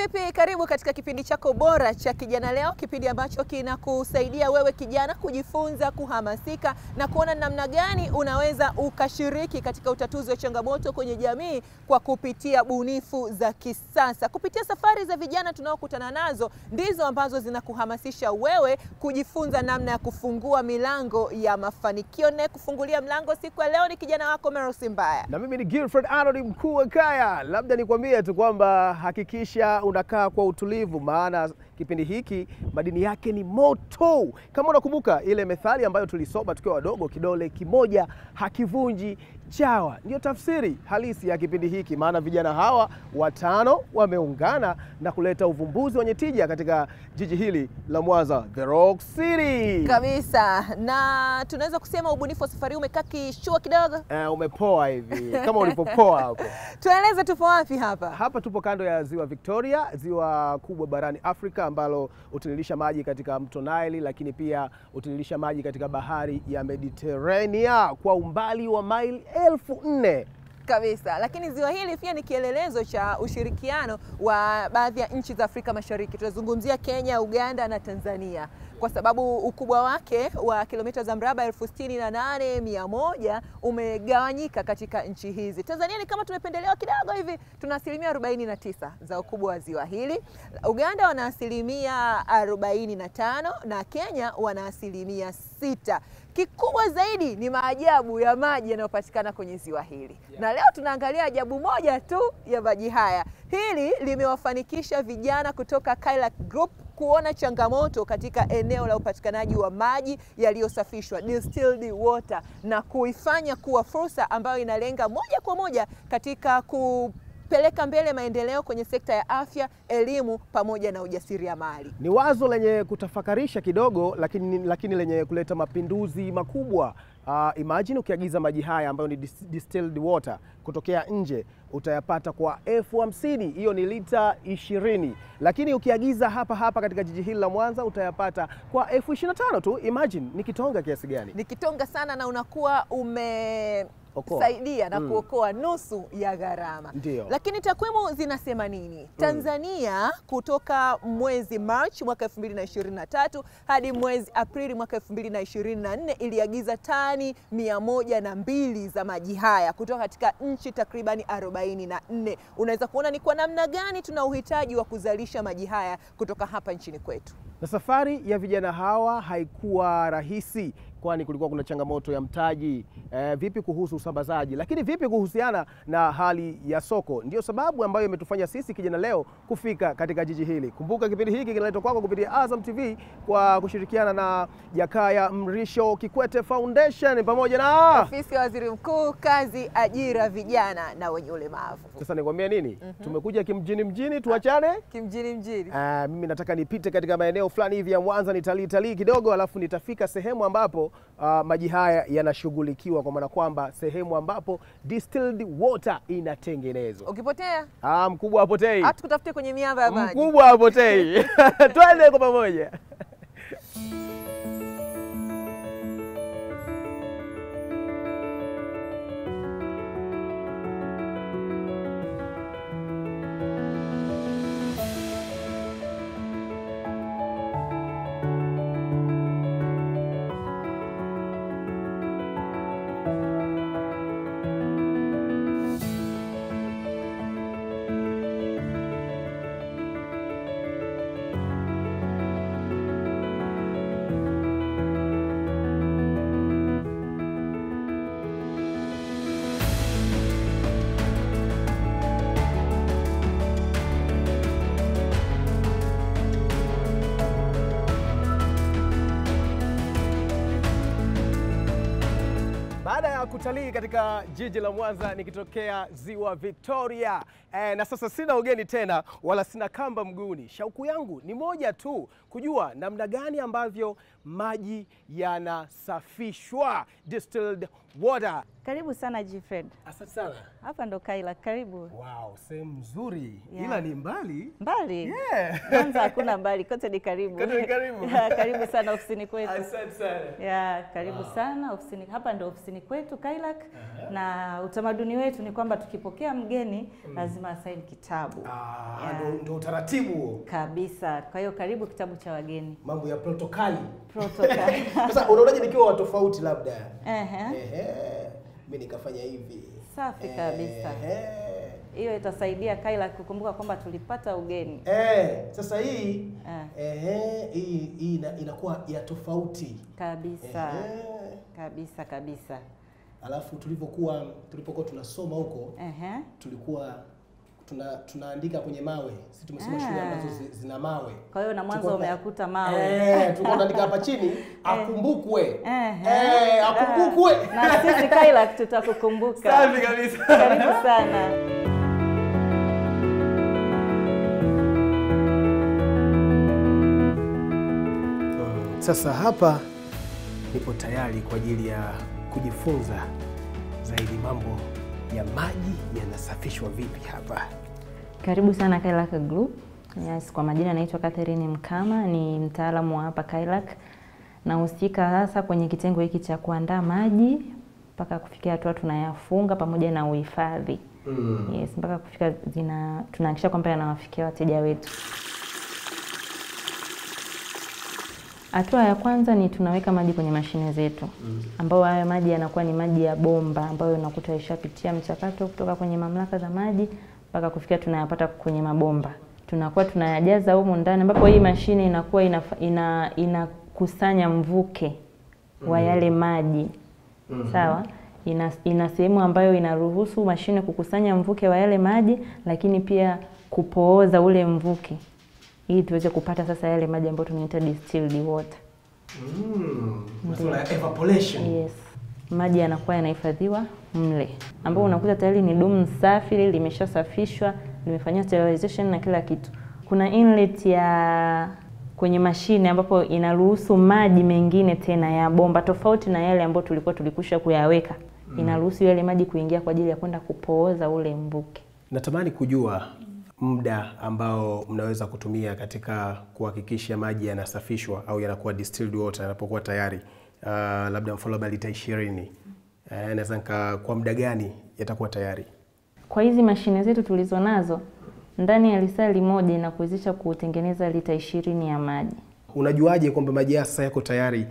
vipi? Karibu katika kipindi chako bora cha Kijana Leo, kipindi ambacho kinakusaidia wewe kijana kujifunza, kuhamasika na kuona namna gani unaweza ukashiriki katika utatuzi wa changamoto kwenye jamii kwa kupitia bunifu za kisasa. Kupitia safari za vijana tunaokutana nazo ndizo ambazo zinakuhamasisha wewe kujifunza namna ya kufungua milango ya mafanikio. Na kufungulia mlango siku ya leo ni kijana wako Meryl Simbaya. Na mimi ni Gilfred Arnold, mkuu wa kaya. Labda nikwambie tu kwamba hakikisha unakaa kwa utulivu, maana kipindi hiki madini yake ni moto. Kama unakumbuka ile methali ambayo tulisoma tukiwa wadogo, kidole kimoja hakivunji chawa, ndio tafsiri halisi ya kipindi hiki. Maana vijana hawa watano wameungana na kuleta uvumbuzi wenye tija katika jiji hili la Mwanza, The Rock City. Kabisa. Na tunaweza kusema ubunifu wa safari umekaa kishua kidogo. Umepoa hivi kama ulipopoa hapo. Tueleze tupo wapi hapa? Hapa tupo kando ya ziwa Victoria, ziwa kubwa barani Afrika ambalo hutiririsha maji katika mto Nile, lakini pia hutiririsha maji katika bahari ya Mediterranean kwa umbali wa maili 4,000. Kabisa. Lakini ziwa hili pia ni kielelezo cha ushirikiano wa baadhi ya nchi za Afrika Mashariki. Tunazungumzia Kenya, Uganda na Tanzania, kwa sababu ukubwa wake wa kilomita za mraba 68,100 umegawanyika katika nchi hizi. Tanzania ni kama tumependelewa kidogo hivi, tuna asilimia 49 za ukubwa wa ziwa hili. Uganda wana asilimia 45 na Kenya wana asilimia 6. Kikubwa zaidi ni maajabu ya maji yanayopatikana kwenye ziwa hili. Na leo tunaangalia ajabu moja tu ya maji haya. Hili limewafanikisha vijana kutoka Kaila Group kuona changamoto katika eneo la upatikanaji wa maji yaliyosafishwa, distilled water, na kuifanya kuwa fursa ambayo inalenga moja kwa moja katika kupeleka mbele maendeleo kwenye sekta ya afya, elimu pamoja na ujasiriamali. Ni wazo lenye kutafakarisha kidogo, lakini lenye kuleta mapinduzi makubwa. Imagine ukiagiza maji haya ambayo ni distilled water kutokea nje, utayapata kwa 50,000, hiyo ni lita 20. Lakini ukiagiza hapa katika jiji hili la Mwanza utayapata kwa 25,000 tu. Imagine ni kitonga kiasi gani? Ni kitonga sana, na unakuwa saidia na kuokoa nusu ya gharama. Ndiyo. Lakini takwimu zinasema nini? Tanzania kutoka mwezi March mwaka 2023 hadi mwezi Aprili mwaka 2024 iliagiza tani 102 za maji haya kutoka katika nchi takribani 44. Unaweza kuona ni kwa namna gani tuna uhitaji wa kuzalisha maji haya kutoka hapa nchini kwetu. Na safari ya vijana hawa haikuwa rahisi, kwani kulikuwa kuna changamoto ya mtaji. Vipi kuhusu usambazaji, lakini vipi kuhusiana na hali ya soko? Ndio sababu ambayo imetufanya sisi Kijana Leo kufika katika jiji hili. Kumbuka kipindi hiki kinaletwa kwako kupitia Azam TV kwa kushirikiana na Jakaya Mrisho Kikwete Foundation pamoja na Ofisi ya Waziri Mkuu, Kazi, Ajira, Vijana na Wenye Ulemavu. Sasa nikwambia nini? Tumekuja kimjini, tuachane kimjini. Mimi nataka nipite katika maeneo fulani hivi ya Mwanza, nitalii kidogo, alafu nitafika sehemu ambapo maji haya yanashughulikiwa, kwa maana kwamba sehemu ambapo distilled water inatengenezwa. Ukipotea mkubwa hapotei. hata kutafutia kwenye miamba ya maji. Mkubwa hapotei. Twende kwa pamoja. Baada ya kutalii katika jiji la Mwanza nikitokea ziwa Victoria, na sasa sina ugeni tena wala sina kamba mguuni. Shauku yangu ni moja tu, kujua namna gani ambavyo maji yanasafishwa, distilled water. Karibu sana Gfred. Asante sana. Hapa ndo Kaila, karibu. Wow, sehemu nzuri. Yeah. Ila ni mbali. Mbali? Yeah. Kwanza hakuna mbali, kote ni karibu. Kote ni karibu. Karibu sana ofisini kwetu. Asante sana. Yeah, karibu sana ofisini. Hapa ndo ofisini kwetu Kaila. Na utamaduni wetu ni kwamba tukipokea mgeni lazima asaini kitabu. Ndo utaratibu huo. Kabisa. Kwa hiyo karibu kitabu cha wageni. Mambo ya protokali. Protokali. Sasa unaonaje nikiwa wa tofauti labda? Mimi nikafanya hivi. Safi kabisa. Hiyo itasaidia Kaila kukumbuka kwamba tulipata ugeni. Sasa hii hii inakuwa ya tofauti. Kabisa. Kabisa. Alafu tulipokuwa tunasoma huko, tulikuwa tunaandika kwenye mawe. Sisi tumesoma shule ambazo zina mawe. Kwa hiyo na mwanzo umeyakuta mawe. Tulikuwa tunaandika hapa chini akumbukwe. Akumbukwe. Na sisi Kaila tutakukumbuka. Safi kabisa. Karibu sana. Sasa hapa nipo tayari kwa ajili ya kujifunza zaidi mambo ya maji yanasafishwa vipi hapa. Karibu sana Kaila Group. Yes, kwa majina naitwa Catherine Mkama, ni mtaalamu wa hapa Kaila. Nahusika hasa kwenye kitengo hiki cha kuandaa maji mpaka kufikia hatua tunayafunga pamoja na uhifadhi. Yes, mpaka kufika tunahakikisha kwamba yanawafikia wateja wetu. Hatua ya kwanza ni tunaweka maji kwenye mashine zetu. Ambayo hayo maji yanakuwa ni maji ya bomba ambayo unakuta yashapitia mchakato kutoka kwenye mamlaka za maji mpaka kufikia tunayapata kwenye mabomba. Tunakuwa tunayajaza humu ndani ambapo hii mashine inakuwa inakusanya mvuke wa yale maji. Sawa? Ina sehemu ambayo inaruhusu mashine kukusanya mvuke wa yale maji, lakini pia kupooza ule mvuke ili tuweze kupata sasa yale maji ambayo tunaita distilled water. Masuala ya evaporation. Yes. Maji yanakuwa yanahifadhiwa mle, ambapo unakuta tayari ni dumu safi, limeshasafishwa, limefanywa sterilization na kila kitu. Kuna inlet ya kwenye mashine ambapo inaruhusu maji mengine tena ya bomba tofauti na yale ambayo tulikusha kuyaweka. Inaruhusu yale maji kuingia kwa ajili ya kwenda kupooza ule mvuke. Natamani kujua muda ambao mnaweza kutumia katika kuhakikisha maji yanasafishwa au yanakuwa distilled water yanapokuwa tayari. Labda mfano lita 20. Naweza kwa muda gani yatakuwa tayari? Kwa hizi mashine zetu tulizo nazo, ndani ya lisali moja inakuwezesha kutengeneza lita 20 ya maji. Unajuaje kwamba maji sasa yako tayari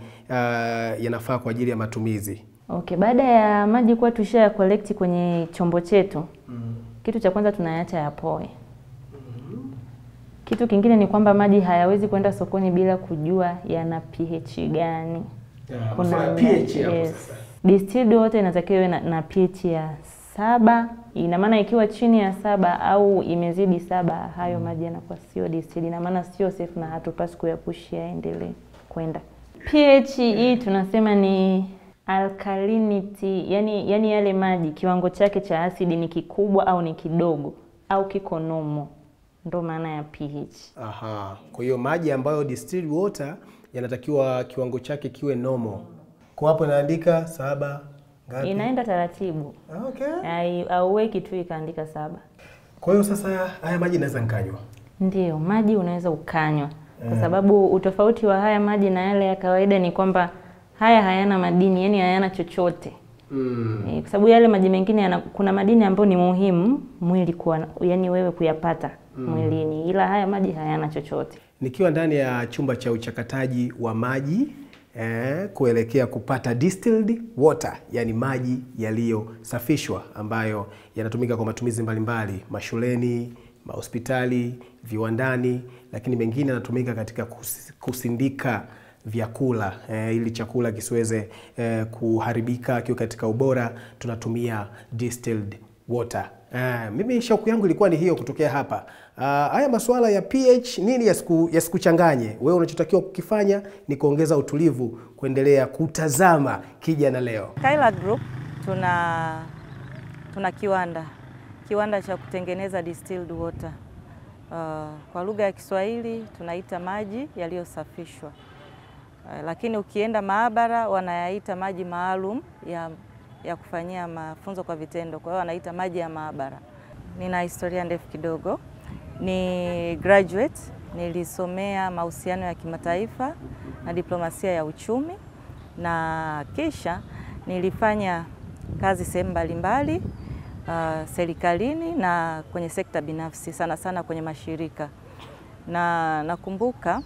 yanafaa kwa ajili ya matumizi? Okay, baada ya maji kuwa tushaya collect kwenye chombo chetu, kitu cha kwanza tunayaacha yapoe. Kitu kingine ni kwamba maji hayawezi kwenda sokoni bila kujua yana pH gani. Kuna pH hapo sasa. Distilled water inatakiwa iwe na pH ya 7. Ina maana ikiwa chini ya 7 au imezidi 7, hayo maji yanakuwa sio distilled. Ina maana sio safe na hatupaswi kuyapush yaendelee kwenda. pH hii tunasema ni alkalinity, yani yale maji kiwango chake cha asidi ni kikubwa au ni kidogo au kiko normal. Ndo maana ya pH. Kwa hiyo maji ambayo distilled water yanatakiwa kiwango chake kiwe normal. Kwa hapo inaandika 7 ngapi? Inaenda taratibu. Okay. Auweki tu ikaandika 7. Kwa hiyo sasa haya maji naweza nikanywa? Ndio, maji unaweza ukanywa. Kwa sababu utofauti wa haya maji na yale ya kawaida ni kwamba haya hayana madini, yani hayana chochote. Kwa sababu yale maji mengine kuna madini ambayo ni muhimu mwili yani wewe kuyapata mwilini, ila haya maji hayana chochote. Nikiwa ndani ya chumba cha uchakataji wa maji kuelekea kupata distilled water, yani maji yaliyosafishwa ambayo yanatumika kwa matumizi mbalimbali, mashuleni, mahospitali, viwandani, lakini mengine yanatumika katika kusindika vyakula ili chakula kisiweze kuharibika kiwe katika ubora, tunatumia distilled water. Mimi shauku yangu ilikuwa ni hiyo kutokea hapa. Haya masuala ya pH nini yasikuchanganye. Wewe unachotakiwa kukifanya ni kuongeza utulivu, kuendelea kutazama Kijana Leo. Kaila Group tuna kiwanda cha kutengeneza distilled water. Kwa lugha ya Kiswahili tunaita maji yaliyosafishwa. Lakini ukienda maabara wanayaita maji maalum ya kufanyia mafunzo kwa vitendo. Kwa hiyo wanaita maji ya maabara. Nina historia ndefu kidogo. Ni graduate, nilisomea mahusiano ya kimataifa na diplomasia ya uchumi, na kisha nilifanya kazi sehemu mbalimbali serikalini na kwenye sekta binafsi, sana sana kwenye mashirika. Na nakumbuka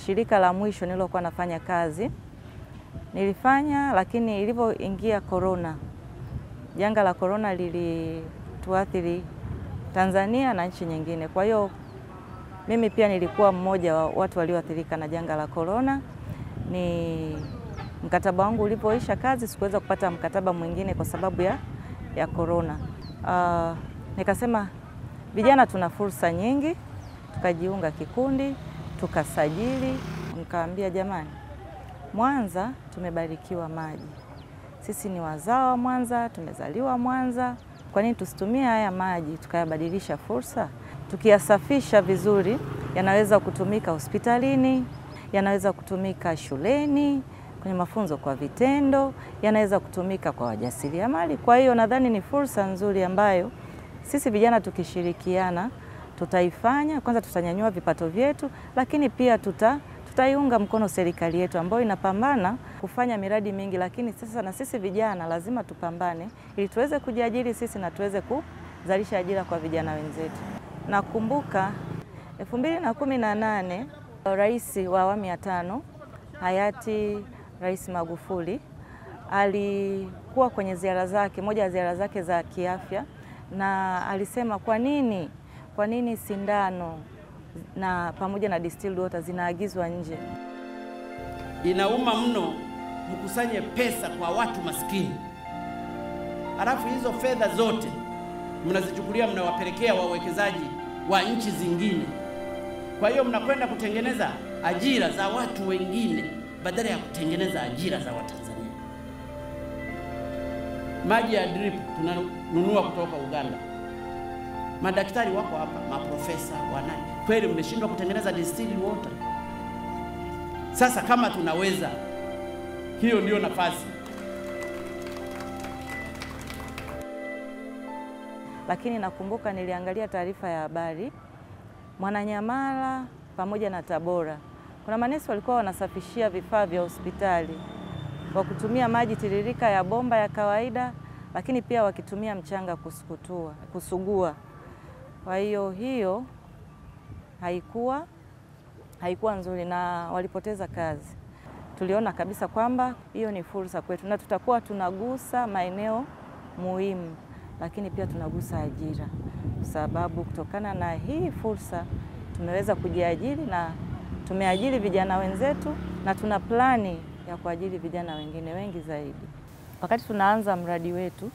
shirika la mwisho nilokuwa nafanya kazi nilifanya, lakini ilivyoingia corona, janga la corona lilituathiri Tanzania na nchi nyingine. Kwa hiyo mimi pia nilikuwa mmoja wa watu walioathirika na janga la corona. Ni mkataba wangu ulipoisha kazi, sikuweza kupata mkataba mwingine kwa sababu ya corona. Nikasema vijana tuna fursa nyingi, tukajiunga kikundi, tukasajili. Nikaambia jamani, Mwanza tumebarikiwa maji. Sisi ni wazao wa Mwanza, tumezaliwa Mwanza. Kwa nini tusitumie haya maji tukayabadilisha fursa? Tukiyasafisha vizuri, yanaweza kutumika hospitalini, yanaweza kutumika shuleni, kwenye mafunzo kwa vitendo, yanaweza kutumika kwa wajasiriamali. Kwa hiyo nadhani ni fursa nzuri ambayo sisi vijana tukishirikiana tutaifanya. Kwanza tutanyanyua vipato vyetu, lakini pia tutaiunga mkono serikali yetu ambayo inapambana kufanya miradi mingi, lakini sasa na sisi vijana lazima tupambane ili tuweze kujiajiri sisi na tuweze kuzalisha ajira kwa vijana wenzetu. Nakumbuka 2018 Rais wa awamu ya 5 hayati Rais Magufuli alikuwa kwenye ziara zake, moja ya ziara zake za kiafya, na alisema kwa nini sindano na pamoja na distilled water zinaagizwa nje. Inauma mno mkusanye pesa kwa watu maskini, halafu hizo fedha zote mnazichukulia mnawapelekea wawekezaji wa nchi zingine. Kwa hiyo mnakwenda kutengeneza ajira za watu wengine badala ya kutengeneza ajira za Watanzania. Maji ya drip tunanunua kutoka Uganda. Madaktari wako hapa, maprofesa, wanani. Kweli mmeshindwa kutengeneza distilled water? Sasa kama tunaweza, hiyo ndio nafasi. Lakini nakumbuka niliangalia taarifa ya habari, Mwananyamala pamoja na Tabora, kuna manesi walikuwa wanasafishia vifaa vya hospitali kwa kutumia maji tiririka ya bomba ya kawaida, lakini pia wakitumia mchanga kusugua. Kwa hiyo haikuwa nzuri na walipoteza kazi. Tuliona kabisa kwamba hiyo ni fursa kwetu na tutakuwa tunagusa maeneo muhimu, lakini pia tunagusa ajira, sababu kutokana na hii fursa tumeweza kujiajiri na tumeajiri vijana wenzetu na tuna plani ya kuajiri vijana wengine wengi zaidi. Wakati tunaanza mradi wetu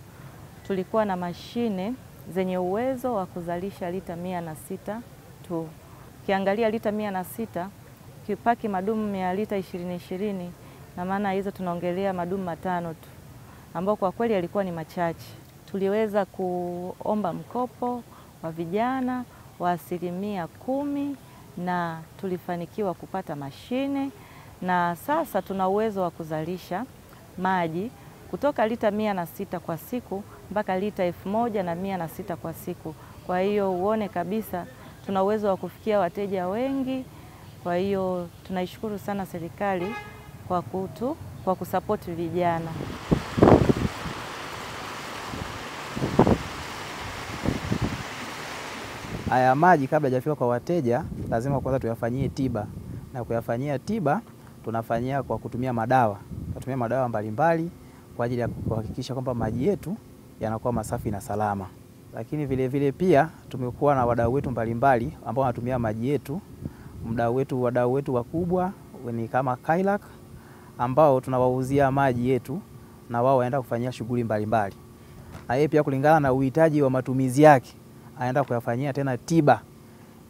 tulikuwa na mashine zenye uwezo wa kuzalisha lita 106 tu. Kiangalia lita 106 kipaki madumu ya lita 20, na maana hizo tunaongelea madumu 5 tu, ambao kwa kweli yalikuwa ni machache. Tuliweza kuomba mkopo wa vijana wa 10% na tulifanikiwa kupata mashine, na sasa tuna uwezo wa kuzalisha maji kutoka lita 106 kwa siku mpaka lita 1106 kwa siku. Kwa hiyo uone kabisa tuna uwezo wa kufikia wateja wengi. Kwa hiyo tunaishukuru sana serikali kwa kusapoti vijana. Haya maji kabla hajafika kwa wateja lazima kwanza tuyafanyie tiba, na kuyafanyia tiba tunafanyia kwa kutumia madawa. Tunatumia madawa mbalimbali kwa ajili ya kuhakikisha kwamba maji yetu yanakuwa masafi na salama. Lakini vile pia tumekuwa na wadau wetu mbalimbali ambao wanatumia maji yetu. Wadau wetu wakubwa ni kama Kailak ambao tunawauzia maji yetu na wao waenda kufanyia shughuli mbalimbali. Na yeye pia kulingana na uhitaji wa matumizi yake anaenda kuyafanyia tena tiba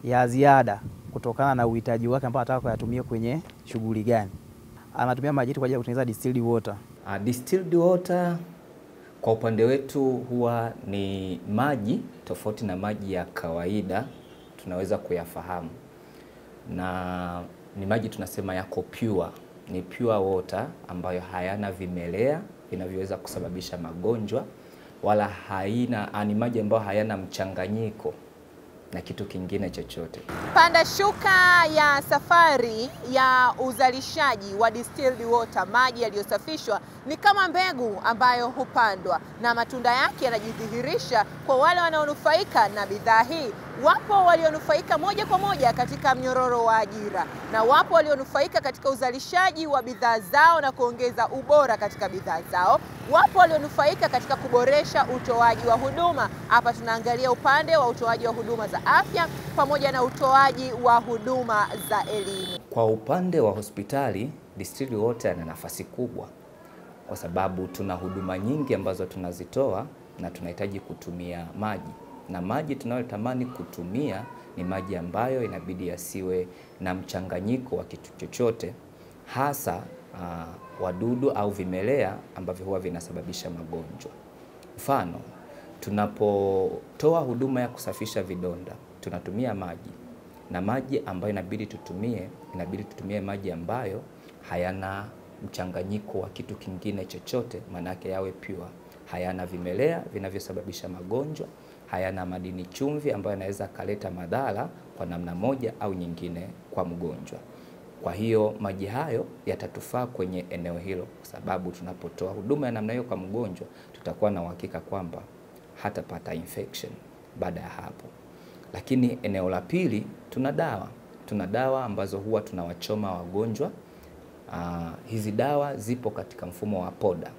ya ziada kutokana na uhitaji wake ambao anataka kuyatumia kwenye shughuli gani. Anatumia maji yetu kwa ajili ya kutengeneza distilled water. Distilled water kwa upande wetu huwa ni maji tofauti na maji ya kawaida tunaweza kuyafahamu, na ni maji tunasema yako pure, ni pure water ambayo hayana vimelea vinavyoweza kusababisha magonjwa, wala ni maji ambayo hayana mchanganyiko na kitu kingine chochote. Panda shuka ya safari ya uzalishaji wa distilled water, maji yaliyosafishwa, ni kama mbegu ambayo hupandwa na matunda yake yanajidhihirisha kwa wale wanaonufaika na bidhaa hii. Wapo walionufaika moja kwa moja katika mnyororo wa ajira, na wapo walionufaika katika uzalishaji wa bidhaa zao na kuongeza ubora katika bidhaa zao. Wapo walionufaika katika kuboresha utoaji wa huduma. Hapa tunaangalia upande wa utoaji wa huduma za afya pamoja na utoaji wa huduma za elimu. Kwa upande wa hospitali, distilled water ina nafasi kubwa kwa sababu tuna huduma nyingi ambazo tunazitoa na tunahitaji kutumia maji. Na maji tunayotamani kutumia ni maji ambayo inabidi yasiwe na mchanganyiko wa kitu chochote, hasa wadudu au vimelea ambavyo huwa vinasababisha magonjwa. Mfano, tunapotoa huduma ya kusafisha vidonda, tunatumia maji. Na maji ambayo inabidi tutumie maji ambayo hayana mchanganyiko wa kitu kingine chochote, manake yawe pure. Hayana vimelea vinavyosababisha magonjwa, hayana madini chumvi ambayo yanaweza kaleta madhara kwa namna moja au nyingine kwa mgonjwa. Kwa hiyo maji hayo yatatufaa kwenye eneo hilo, kwa sababu tunapotoa huduma ya namna hiyo kwa mgonjwa, tutakuwa na uhakika kwamba hatapata infection baada ya hapo. Lakini eneo la pili, tuna dawa ambazo huwa tunawachoma wagonjwa. Hizi dawa zipo katika mfumo wa poda.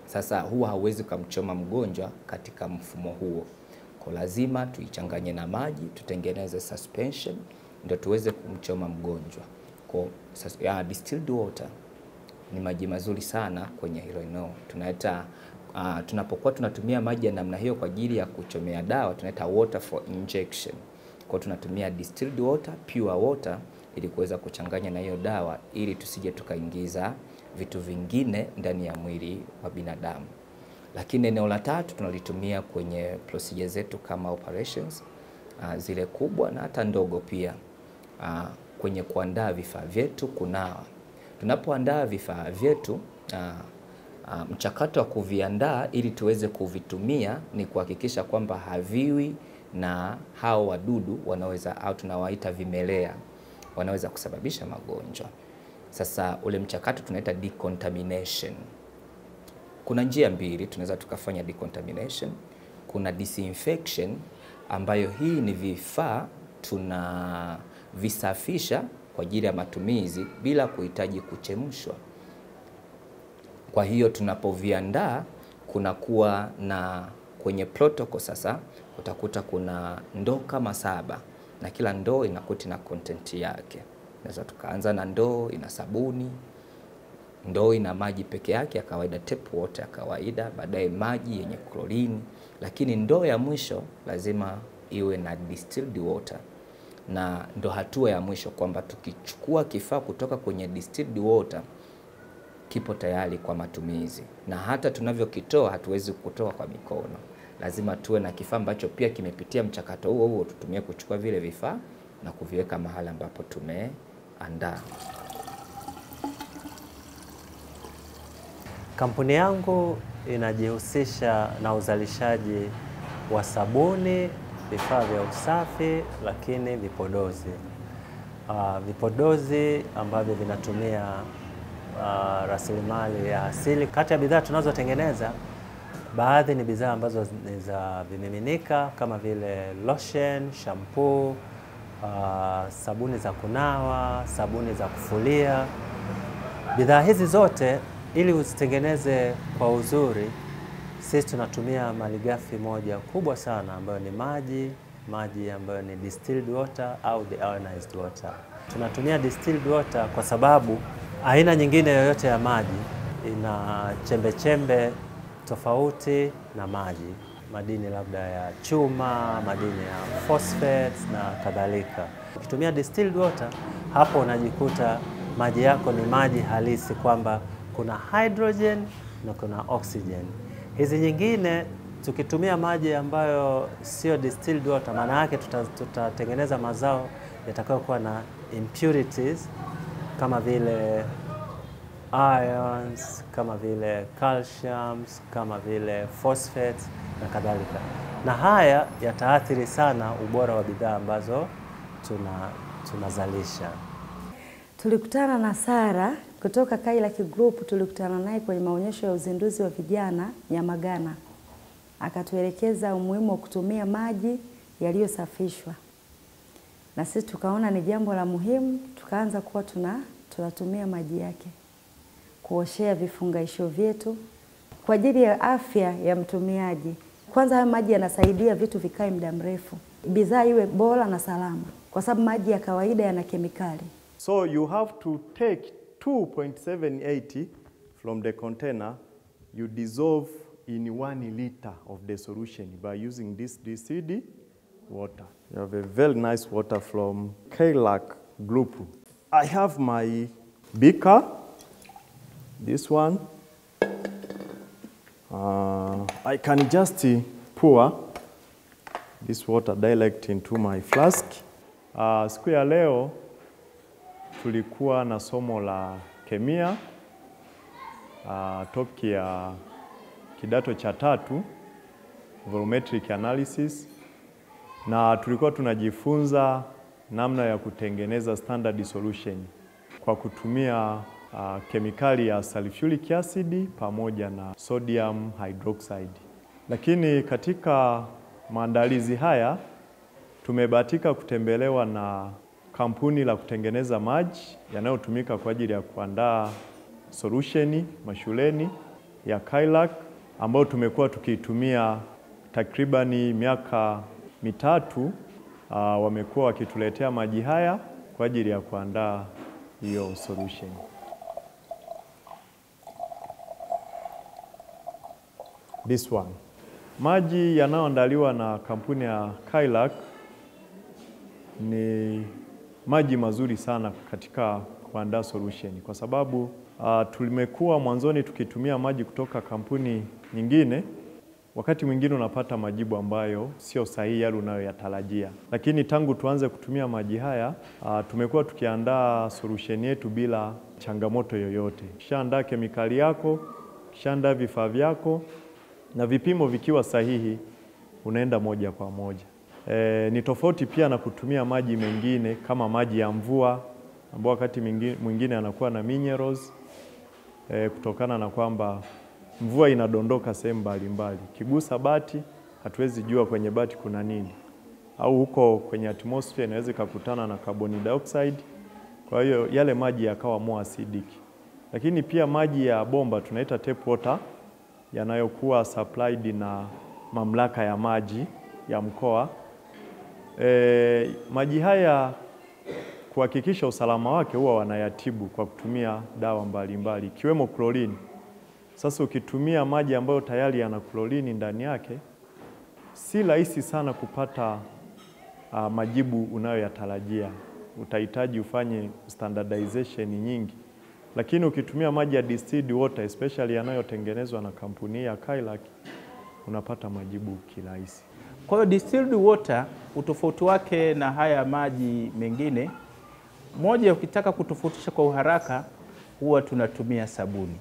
Sasa huwa hauwezi kumchoma mgonjwa katika mfumo huo, kwa lazima tuichanganye na maji, tutengeneze suspension ndio tuweze kumchoma mgonjwa. Kwa distilled water ni maji mazuri sana kwenye hilo eneo. Tunapokuwa tunatumia maji ya namna hiyo kwa ajili ya kuchomea dawa, tunaita water for injection. Kwa tunatumia distilled water, pure water, ili kuweza kuchanganya na hiyo dawa, ili tusije tukaingiza vitu vingine ndani ya mwili wa binadamu. Lakini eneo la tatu tunalitumia kwenye procedure zetu kama operations, zile kubwa na hata ndogo pia, kwenye kuandaa vifaa vyetu, kunawa. Tunapoandaa vifaa vyetu, mchakato wa kuviandaa ili tuweze kuvitumia ni kuhakikisha kwamba haviwi na hao wadudu wanaweza, au tunawaita vimelea, wanaweza kusababisha magonjwa. Sasa ule mchakato tunaita decontamination. Kuna njia mbili tunaweza tukafanya decontamination. Kuna disinfection, ambayo hii ni vifaa tunavisafisha kwa ajili ya matumizi bila kuhitaji kuchemshwa. Kwa hiyo tunapoviandaa, kunakuwa na kwenye protocol. Sasa utakuta kuna ndoo kama 7 na kila ndoo inakuwa na content yake. Naweza tukaanza na ndoo ina sabuni, ndoo ina maji peke yake ya kawaida, tap water ya kawaida, baadaye maji yenye klorini, lakini ndoo ya mwisho lazima iwe na distilled water. Na ndo hatua ya mwisho kwamba tukichukua kifaa kutoka kwenye distilled water kipo tayari kwa matumizi. Na hata tunavyokitoa hatuwezi kutoa kwa mikono. Lazima tuwe na kifaa ambacho pia kimepitia mchakato huo tutumie kuchukua vile vifaa na kuviweka mahali ambapo tumeandaa. Kampuni yangu inajihusisha na uzalishaji wa sabuni, vifaa vya usafi, lakini vipodozi. Vipodozi ambavyo vinatumia rasilimali ya asili. Kati ya bidhaa tunazotengeneza, baadhi ni bidhaa ambazo ni za vimiminika kama vile lotion, shampoo, sabuni za kunawa, sabuni za kufulia. Bidhaa hizi zote ili uzitengeneze kwa uzuri, sisi tunatumia malighafi moja kubwa sana ambayo ni maji ambayo ni distilled water au deionized water. Tunatumia distilled water kwa sababu aina nyingine yoyote ya maji ina chembe tofauti na maji, madini labda ya chuma, madini ya phosphates na kadhalika. Ukitumia distilled water, hapo unajikuta maji yako ni maji halisi, kwamba kuna hydrogen na kuna oxygen. Hizi nyingine Tukitumia maji ambayo sio distilled water, maana yake tutatengeneza mazao yatakayokuwa na impurities kama vile ions, kama vile calciums, kama vile phosphates na kadhalika. Na haya yataathiri sana ubora wa bidhaa ambazo tunazalisha. Tulikutana na Sara kutoka Kailaki Group, tulikutana naye kwenye maonyesho ya uzinduzi wa vijana Nyamagana. Akatuelekeza umuhimu wa kutumia maji yaliyosafishwa. Na sisi tukaona ni jambo la muhimu, tukaanza kuwa tunatumia maji yake kuoshea vifunganisho vyetu kwa ajili ya afya ya mtumiaji. Kwanza haya maji yanasaidia vitu vikae muda mrefu, bidhaa iwe bora na salama, kwa sababu maji ya kawaida yana kemikali. So you have to take 2.780 from the container, you dissolve in 1 liter of the solution by using this distilled water. You have a very nice water from Kailaki Group. I have my beaker, this one. I can just pour this water direct into my flask. Siku ya leo tulikuwa na somo la kemia topic ya kidato cha 3, volumetric analysis, na tulikuwa tunajifunza namna ya kutengeneza standard solution kwa kutumia kemikali ya sulfuric acid pamoja na sodium hydroxide. Lakini katika maandalizi haya tumebahatika kutembelewa na kampuni la kutengeneza maji yanayotumika kwa ajili ya kuandaa solution mashuleni ya Kailaki, ambayo tumekuwa tukiitumia takribani miaka 3. Wamekuwa wakituletea maji haya kwa ajili ya kuandaa hiyo solution. This one. Maji yanayoandaliwa na kampuni ya Kailaki ni maji mazuri sana katika kuandaa solution, kwa sababu tulimekuwa mwanzoni tukitumia maji kutoka kampuni nyingine, wakati mwingine unapata majibu ambayo sio sahihi yale unayoyatarajia. Lakini tangu tuanze kutumia maji haya, tumekuwa tukiandaa solution yetu bila changamoto yoyote. Kishaandaa kemikali yako, kishaandaa vifaa vyako, na vipimo vikiwa sahihi, unaenda moja kwa moja. Ni tofauti pia na kutumia maji mengine kama maji ya mvua, ambao wakati mwingine anakuwa na minerals, kutokana na kwamba mvua inadondoka sehemu mbalimbali. Kigusa bati, hatuwezi jua kwenye bati kuna nini. Au huko kwenye atmosphere inaweza kukutana na carbon dioxide. Kwa hiyo yale maji yakawa more acidic. Lakini pia maji ya bomba tunaita tap water, yanayokuwa supplied na mamlaka ya maji ya mkoa. Maji haya kuhakikisha usalama wake huwa wanayatibu kwa kutumia dawa mbalimbali ikiwemo klorini. Sasa ukitumia maji ambayo tayari yana klorini ndani yake, si rahisi sana kupata majibu unayoyatarajia. Utahitaji ufanye standardization nyingi. Lakini ukitumia maji ya distilled water, especially yanayotengenezwa na kampuni ya Kailaki, unapata majibu kirahisi. Kwa hiyo distilled water utofauti wake na haya maji mengine, moja, ukitaka kutofautisha kwa uharaka, huwa tunatumia sabuni.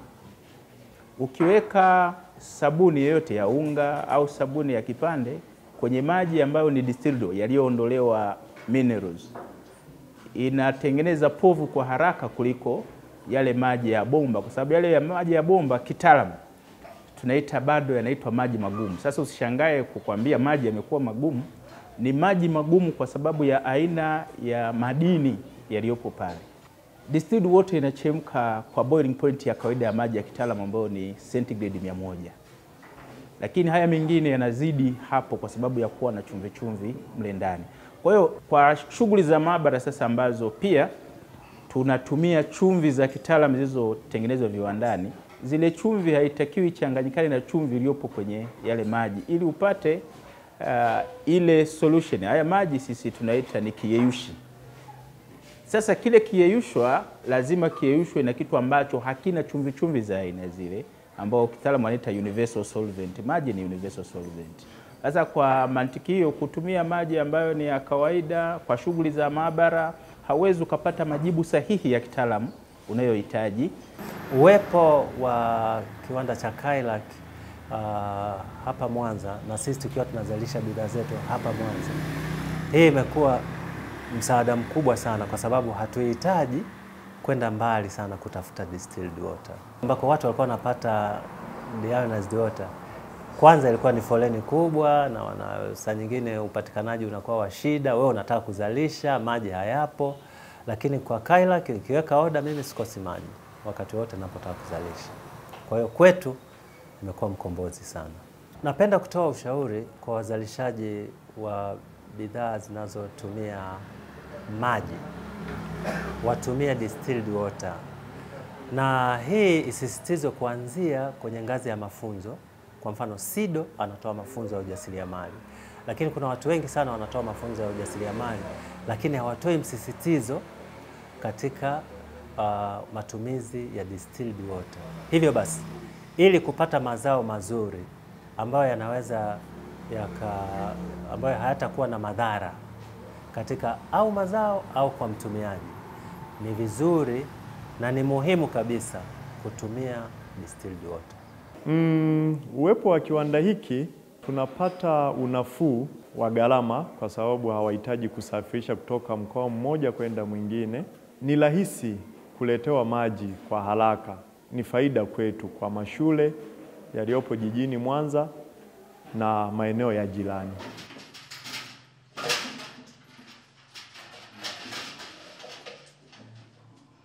Ukiweka sabuni yoyote ya unga au sabuni ya kipande kwenye maji ambayo ni distilled yaliyoondolewa minerals, inatengeneza povu kwa haraka kuliko yale maji ya bomba, kwa sababu yale ya maji ya bomba kitaalamu tunaita bado yanaitwa maji magumu. Sasa usishangae kukwambia maji yamekuwa magumu, ni maji magumu kwa sababu ya aina ya madini yaliyopo pale. Distilled water inachemka kwa boiling point ya kawaida ya maji ya kitaalamu ambayo ni centigrade 100. Lakini haya mengine yanazidi hapo kwa sababu ya kuwa na chumvi chumvi mle ndani. Kwa hiyo kwa shughuli za maabara sasa ambazo pia tunatumia chumvi za kitaalamu zilizotengenezwa viwandani, zile chumvi haitakiwi changanyikane na chumvi iliyopo kwenye yale maji ili upate ile solution. Haya maji sisi tunaita ni kiyeyushi. Sasa kile kiyeyushwa lazima kiyeyushwe na kitu ambacho hakina chumvi chumvi za aina zile, ambao kitaalamu wanaita universal solvent. Maji ni universal solvent. Sasa kwa mantiki hiyo, kutumia maji ambayo ni ya kawaida kwa shughuli za maabara, hauwezi ukapata majibu sahihi ya kitaalamu unayohitaji. Uwepo wa kiwanda cha Kailac hapa Mwanza na sisi tukiwa tunazalisha bidhaa zetu hapa Mwanza, hii imekuwa msaada mkubwa sana, kwa sababu hatuhitaji kwenda mbali sana kutafuta distilled water, ambako watu walikuwa wanapata deionized water. Kwanza ilikuwa ni foleni kubwa, na saa nyingine upatikanaji unakuwa wa shida, wewe unataka kuzalisha, maji hayapo. Lakini kwa Kailac nikiweka oda, mimi sikosi maji wakati wote ninapotaka kuzalisha. Kwa hiyo kwetu imekuwa mkombozi sana. Napenda kutoa ushauri kwa wazalishaji wa bidhaa zinazotumia maji, watumie distilled water, na hii isisitizwe kuanzia kwenye ngazi ya mafunzo. Kwa mfano SIDO anatoa mafunzo ya ujasiriamali, lakini kuna watu wengi sana wanatoa mafunzo ya ujasiriamali lakini hawatoi msisitizo katika matumizi ya distilled water. Hivyo basi, ili kupata mazao mazuri ambayo yanaweza ambayo hayatakuwa na madhara katika au mazao au kwa mtumiaji, ni vizuri na ni muhimu kabisa kutumia distilled water. Uwepo wa kiwanda hiki tunapata unafuu wa gharama, kwa sababu hawahitaji kusafirisha kutoka mkoa mmoja kwenda mwingine. Ni rahisi kuletewa maji kwa haraka. Ni faida kwetu kwa mashule yaliyopo jijini Mwanza na maeneo ya jirani.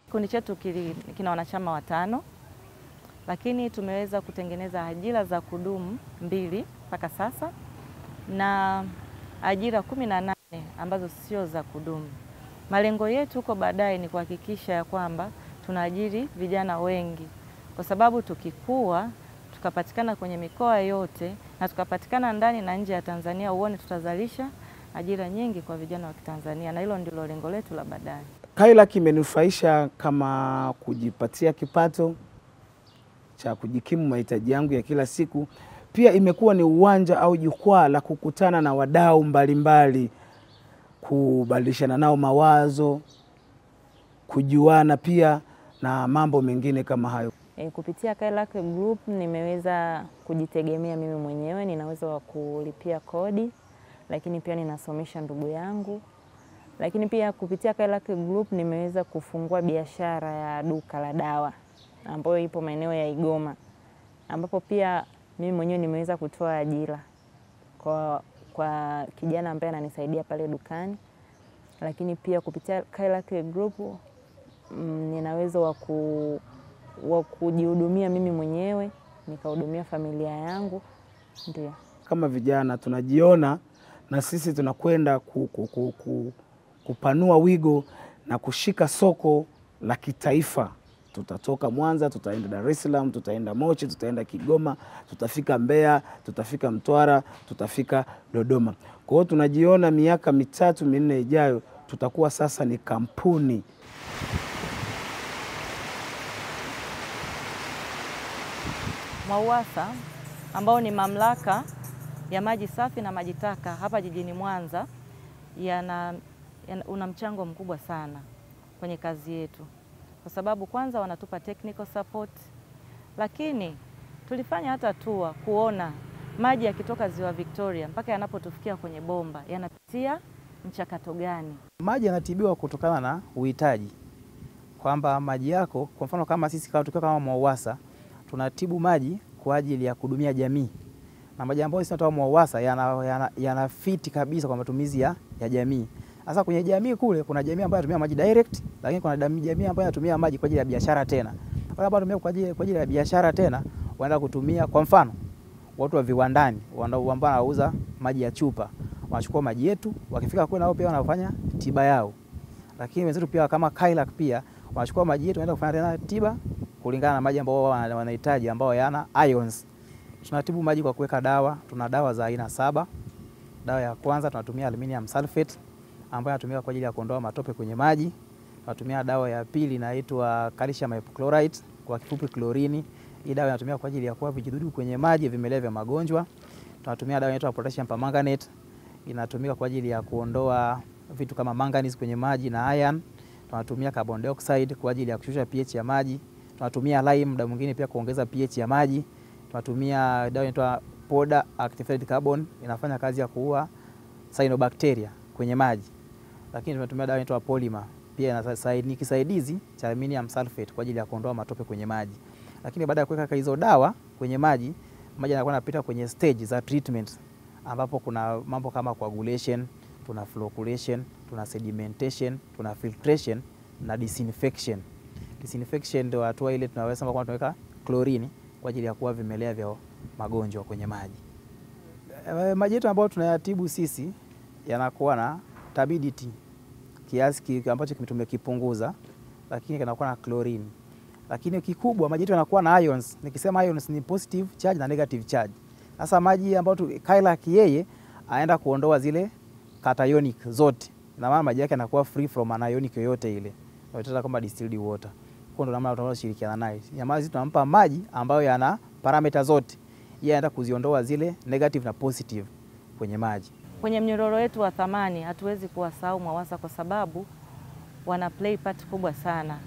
Kikundi chetu kina wanachama 5, lakini tumeweza kutengeneza ajira za kudumu 2 mpaka sasa na ajira 18 ambazo sio za kudumu. Malengo yetu huko baadaye ni kuhakikisha ya kwamba tunaajiri vijana wengi, kwa sababu tukikua tukapatikana kwenye mikoa yote na tukapatikana ndani na nje ya Tanzania, uone tutazalisha ajira nyingi kwa vijana wa Kitanzania, na hilo ndilo lengo letu la baadaye. Kailac imenufaisha kama kujipatia kipato cha kujikimu mahitaji yangu ya kila siku. Pia imekuwa ni uwanja au jukwaa la kukutana na wadau mbalimbali, kubadilishana nao mawazo, kujuana pia na mambo mengine kama hayo. Kupitia Kailac Group nimeweza kujitegemea mimi mwenyewe, ninaweza wa kulipia kodi, lakini pia ninasomesha ndugu yangu. Lakini pia kupitia Kailac Group nimeweza kufungua biashara ya duka la dawa ambayo ipo maeneo ya Igoma, ambapo pia mimi mwenyewe nimeweza kutoa ajira kwa kijana ambaye ananisaidia pale dukani. Lakini pia kupitia Kailac Group ninaweza wa kujihudumia mimi mwenyewe, nikahudumia familia yangu. Ndio. Kama vijana tunajiona na sisi tunakwenda kupanua wigo na kushika soko la kitaifa. Tutatoka Mwanza, tutaenda Dar es Salaam, tutaenda Moshi, tutaenda Kigoma, tutafika Mbeya, tutafika Mtwara, tutafika Dodoma. Kwa hiyo tunajiona miaka 3-4 ijayo tutakuwa sasa ni kampuni. MWAUWASA ambao ni mamlaka ya maji safi na maji taka hapa jijini Mwanza una mchango mkubwa sana kwenye kazi yetu, kwa sababu kwanza wanatupa technical support, lakini tulifanya hata tour kuona maji yakitoka Ziwa Victoria mpaka yanapotufikia kwenye bomba yanapitia mchakato gani. Maji yanatibiwa kutokana na uhitaji, kwamba maji yako, kwa mfano kama sisi kama MWAUWASA tunatibu maji kwa ajili ya kuhudumia jamii, na maji ambayo sisi tunatoa MWAUWASA yana fiti kabisa kwa matumizi ya jamii. Sasa kwenye jamii kule kuna jamii ambayo inatumia maji direct, lakini kuna jamii ambayo inatumia maji kwa ajili ya biashara tena. Wale ambao wanatumia kwa ajili ya biashara tena wanaenda kutumia, kwa mfano watu wa viwandani ambao wanauza maji ya chupa, wanachukua maji yetu, wakifika kule nao pia wanafanya tiba yao. Lakini wenzetu pia kama Kailac pia wanachukua maji yetu wanaenda kufanya tena tiba kulingana na maji ambao wanahitaji, ambao yana ions. Tunatibu maji kwa kuweka dawa. Tuna dawa za aina 7. Dawa ya kwanza tunatumia aluminium sulfate ambayo inatumika kwa ajili ya kuondoa matope kwenye maji. Tunatumia dawa ya pili inaitwa calcium hypochlorite, kwa kifupi klorini. Hii dawa inatumika kwa ajili ya kuua vijidudu kwenye maji, vimelea vya magonjwa. Tunatumia dawa inaitwa potassium permanganate, inatumika kwa ajili ya kuondoa vitu kama manganese kwenye maji na iron. Tunatumia carbon dioxide kwa ajili ya kushusha pH ya maji. Tunatumia lime muda mwingine pia kuongeza pH ya maji. Tunatumia dawa inaitwa powder activated carbon, inafanya kazi ya kuua cyanobacteria kwenye maji. Lakini tunatumia dawa inaitwa polymer, pia ni kisaidizi cha aluminium sulfate kwa ajili ya kuondoa matope kwenye maji. Lakini baada ya kuweka hizo dawa kwenye maji, maji yanakuwa yanapita kwenye stage za treatment, ambapo kuna mambo kama coagulation, tuna flocculation, tuna sedimentation, tuna filtration na disinfection. Disinfection ndio hatua ile tunaweza kwamba tunaweka chlorine kwa ajili ya kuua vimelea vya magonjwa kwenye maji. Maji yetu ambayo tunayatibu sisi yanakuwa na turbidity kiasi ambacho tumekipunguza, lakini kinakuwa na chlorine. Lakini kikubwa maji yetu yanakuwa na ions. Nikisema ions ni positive charge na negative charge. Sasa maji ambayo Kylak yeye aenda kuondoa zile cationic zote, na maana maji yake yanakuwa free from anionic yoyote ile. Tunaita kama distilled water. Kwa ndo namna tunashirikiana naye. Nyamazi tunampa maji ambayo yana parameter zote. Yeye anaenda kuziondoa zile negative na positive kwenye maji. Kwenye mnyororo wetu wa thamani hatuwezi kuwasahau MWAUWASA kwa sababu wana play part kubwa sana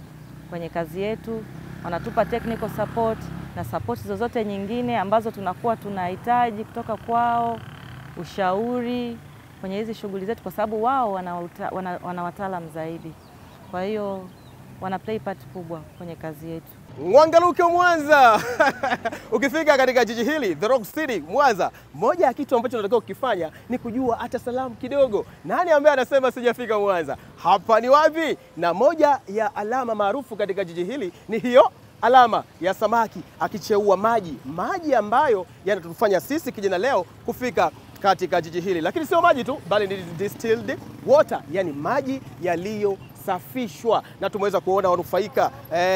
kwenye kazi yetu. Wanatupa technical support na support zozote nyingine ambazo tunakuwa tunahitaji kutoka kwao, ushauri kwenye hizi shughuli zetu, kwa sababu wao wana wataalamu zaidi. Kwa hiyo wana play part kubwa kwenye kazi yetu. Mwangaluke Mwanza. Ukifika katika jiji hili, The Rock City, Mwanza, moja ya kitu ambacho unatakiwa kukifanya ni kujua hata salamu kidogo. Nani ambaye anasema sijafika Mwanza? Hapa ni wapi? Na moja ya alama maarufu katika jiji hili ni hiyo alama ya samaki akicheua maji ambayo yanatufanya sisi kijana leo kufika katika jiji hili. Lakini sio maji tu, bali ni distilled water, yani maji yaliyosafishwa, na tumeweza kuona wanufaika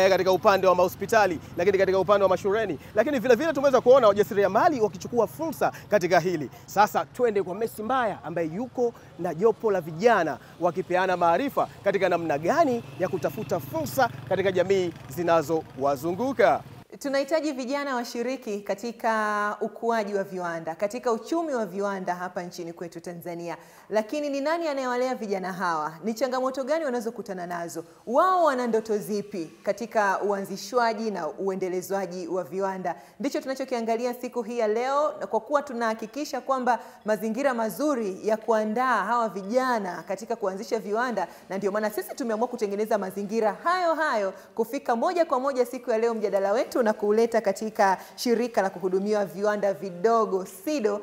katika upande wa mahospitali, lakini katika upande wa mashuleni, lakini vile vile tumeweza kuona wajasiriamali wakichukua fursa katika hili. Sasa twende kwa Messi Mbaya ambaye yuko na jopo la vijana wakipeana maarifa katika namna gani ya kutafuta fursa katika jamii zinazowazunguka. Tunahitaji vijana washiriki katika ukuaji wa viwanda, katika uchumi wa viwanda hapa nchini kwetu Tanzania. Lakini ni nani anayewalea vijana hawa? Ni changamoto gani wanazokutana nazo? Wao wana ndoto zipi katika uanzishwaji na uendelezwaji wa viwanda? Ndicho tunachokiangalia siku hii ya leo, na kwa kuwa tunahakikisha kwamba mazingira mazuri ya kuandaa hawa vijana katika kuanzisha viwanda, na ndio maana sisi tumeamua kutengeneza mazingira hayo kufika moja kwa moja siku ya leo mjadala wetu na kuleta katika shirika la kuhudumia viwanda vidogo SIDO.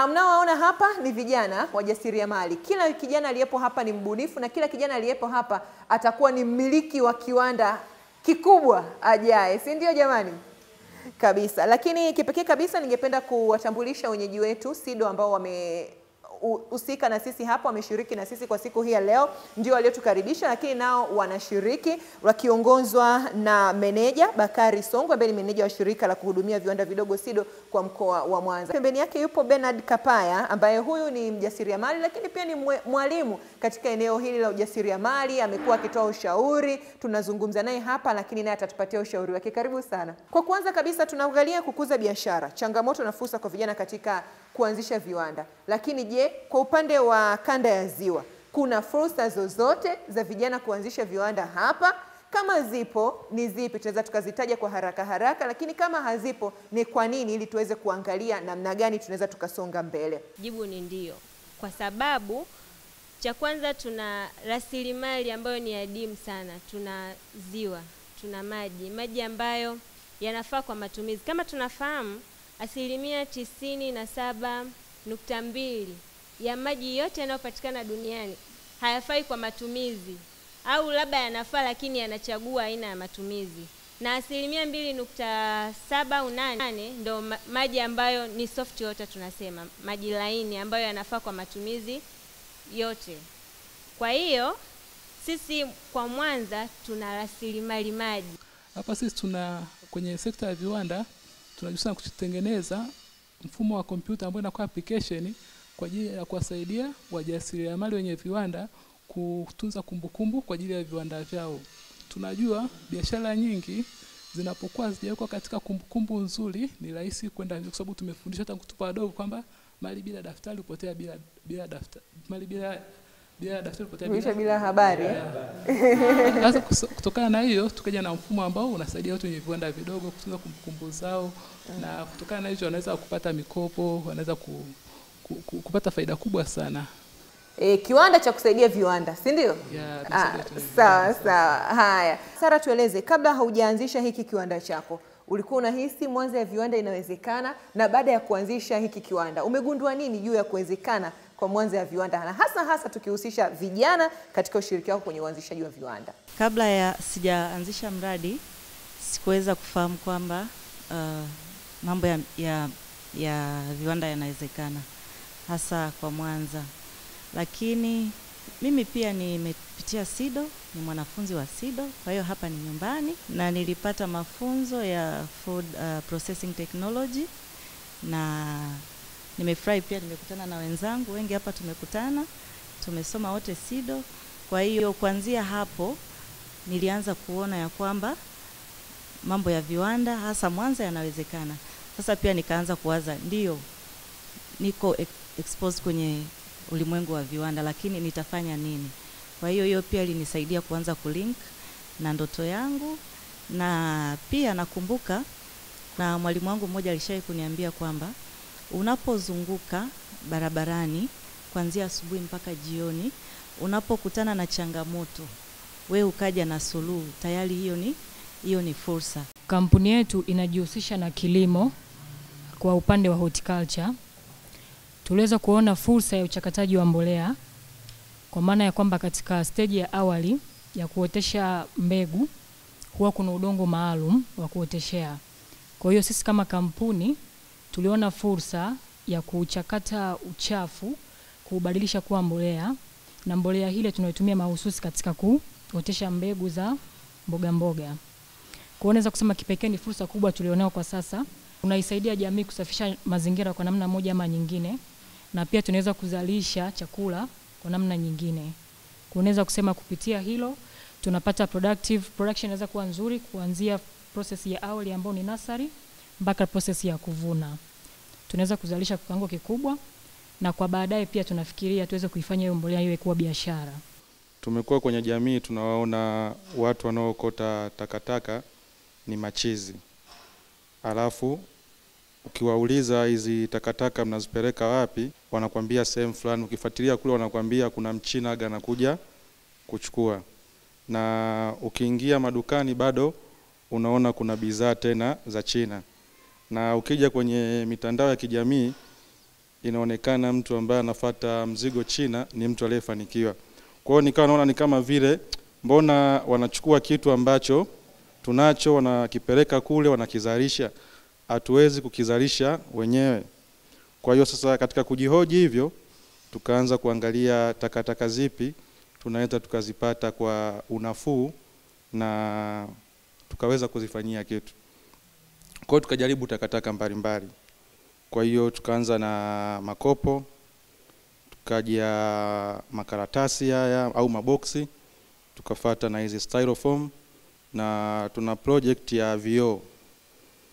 Mnaowaona hapa ni vijana wajasiriamali. Kila kijana aliyepo hapa ni mbunifu, na kila kijana aliyepo hapa atakuwa ni mmiliki wa kiwanda kikubwa ajaye, si ndio jamani? Kabisa. Lakini kipekee kabisa ningependa kuwatambulisha wenyeji wetu SIDO ambao wamehusika na sisi hapa, wameshiriki na sisi kwa siku hii ya leo, ndio waliotukaribisha, lakini nao wanashiriki wakiongozwa na meneja Bakari Songwe ambaye ni meneja wa shirika la kuhudumia viwanda vidogo SIDO kwa mkoa wa Mwanza. Pembeni yake yupo Bernard Kapaya ambaye huyu ni mjasiriamali lakini pia ni mwalimu katika eneo hili la ujasiriamali. Amekuwa akitoa ushauri, tunazungumza naye hapa, lakini naye atatupatia ushauri wake. Karibu sana. Kwa kwanza kabisa tunaangalia kukuza biashara, changamoto na fursa kwa vijana katika kuanzisha viwanda. Lakini je, kwa upande wa kanda ya Ziwa kuna fursa zozote za vijana kuanzisha viwanda hapa? Kama zipo, ni zipi? Tunaweza tukazitaja kwa haraka, lakini kama hazipo ni kwa nini, ili tuweze kuangalia namna gani tunaweza tukasonga mbele. Jibu ni ndio. Kwa sababu cha kwanza tuna rasilimali ambayo ni adimu sana. Tuna ziwa, tuna maji ambayo yanafaa kwa matumizi. Kama tunafahamu 97.2 ya maji yote yanayopatikana duniani hayafai kwa matumizi, au labda yanafaa lakini yanachagua aina ya matumizi, na 2.7 au 8 ndio maji ambayo ni soft water, tunasema maji laini ambayo yanafaa kwa matumizi yote. Kwa hiyo sisi kwa Mwanza tuna rasilimali maji. Hapa sisi tuna kwenye sekta ya viwanda tunajua kutengeneza mfumo wa kompyuta ambao inakuwa application kwa ajili ya kuwasaidia wajasiriamali wenye viwanda kutunza kumbukumbu kwa ajili ya viwanda vyao. Tunajua biashara nyingi zinapokuwa zijawekwa katika kumbukumbu nzuri, ni rahisi kwenda, kwa sababu tumefundishwa tangu tupo wadogo kwamba mali bila daftari hupotea bila daftari, mali bila daftari hupotea bila habari. Sasa kutokana na hiyo tukaja na mfumo ambao unasaidia watu wenye viwanda vidogo kutunza kumbukumbu zao, na kutokana na hiyo wanaweza kupata mikopo, wanaweza kupata faida kubwa sana. Kiwanda cha kusaidia viwanda, si ndio? Sawa sawa. Haya, Sara, tueleze, kabla haujaanzisha hiki kiwanda chako, ulikuwa unahisi Mwanza ya viwanda inawezekana, na baada ya kuanzisha hiki kiwanda umegundua nini juu ya kuwezekana kwa Mwanza ya viwanda, na hasa tukihusisha vijana katika ushiriki wako kwenye uanzishaji wa viwanda? Kabla ya sijaanzisha mradi, sikuweza kufahamu kwamba mambo ya viwanda yanawezekana hasa kwa Mwanza. Lakini mimi pia nimepitia SIDO, ni mwanafunzi wa SIDO, kwa hiyo hapa ni nyumbani, na nilipata mafunzo ya food processing technology, na nimefurahi pia nimekutana na wenzangu wengi hapa, tumesoma wote SIDO. Kwa hiyo kuanzia hapo nilianza kuona ya kwamba mambo ya viwanda hasa Mwanza yanawezekana. Sasa pia nikaanza kuwaza, ndio niko exposed kwenye ulimwengu wa viwanda, lakini nitafanya nini? Kwa hiyo pia ilinisaidia kuanza kulink na ndoto yangu. Na pia nakumbuka na mwalimu wangu mmoja alishawahi kuniambia kwamba unapozunguka barabarani kuanzia asubuhi mpaka jioni, unapokutana na changamoto, wewe ukaja na suluhu, tayari hiyo ni fursa. Kampuni yetu inajihusisha na kilimo kwa upande wa horticulture. Tuliweza kuona fursa ya uchakataji wa mbolea, kwa maana ya kwamba katika stage ya awali ya kuotesha mbegu huwa kuna udongo maalum wa kuoteshea. Kwa hiyo sisi kama kampuni tuliona fursa ya kuchakata uchafu, kubadilisha kuwa mbolea, na mbolea ile tunaitumia mahususi katika kuotesha mbegu za mboga. Kwa unaweza kusema kipekee ni fursa kubwa tulionao kwa sasa. Unaisaidia jamii kusafisha mazingira kwa namna moja ama nyingine, na pia tunaweza kuzalisha chakula kwa namna nyingine. Unaweza kusema kupitia hilo tunapata production inaweza kuwa nzuri, kuanzia process ya awali ambayo ni nursery mpaka process ya kuvuna. Tunaweza kuzalisha kwa kiwango kikubwa, na kwa baadaye pia tunafikiria tuweze kuifanya hiyo mbolea iwe kuwa biashara. Tumekuwa kwenye jamii tunawaona watu wanaokota takataka ni machizi. Alafu ukiwauliza hizi takataka mnazipeleka wapi, wanakuambia sehemu fulani. Ukifuatilia kule wanakuambia kuna Mchina anakuja kuchukua. Na ukiingia madukani bado unaona kuna bidhaa tena za China. Na ukija kwenye mitandao ya kijamii inaonekana mtu ambaye anafuata mzigo China ni mtu aliyefanikiwa. Kwa hiyo nikawa naona ni kama vile mbona wanachukua kitu ambacho tunacho wanakipeleka kule wanakizalisha, hatuwezi kukizalisha wenyewe. Kwa hiyo sasa katika kujihoji hivyo tukaanza kuangalia takataka zipi tunaweza tukazipata kwa unafuu na tukaweza kuzifanyia kitu. Kwa hiyo tukajaribu takataka mbalimbali. Kwa hiyo tukaanza na makopo, tukaja makaratasi haya au maboksi, tukafuata na hizi styrofoam, na tuna project ya vioo.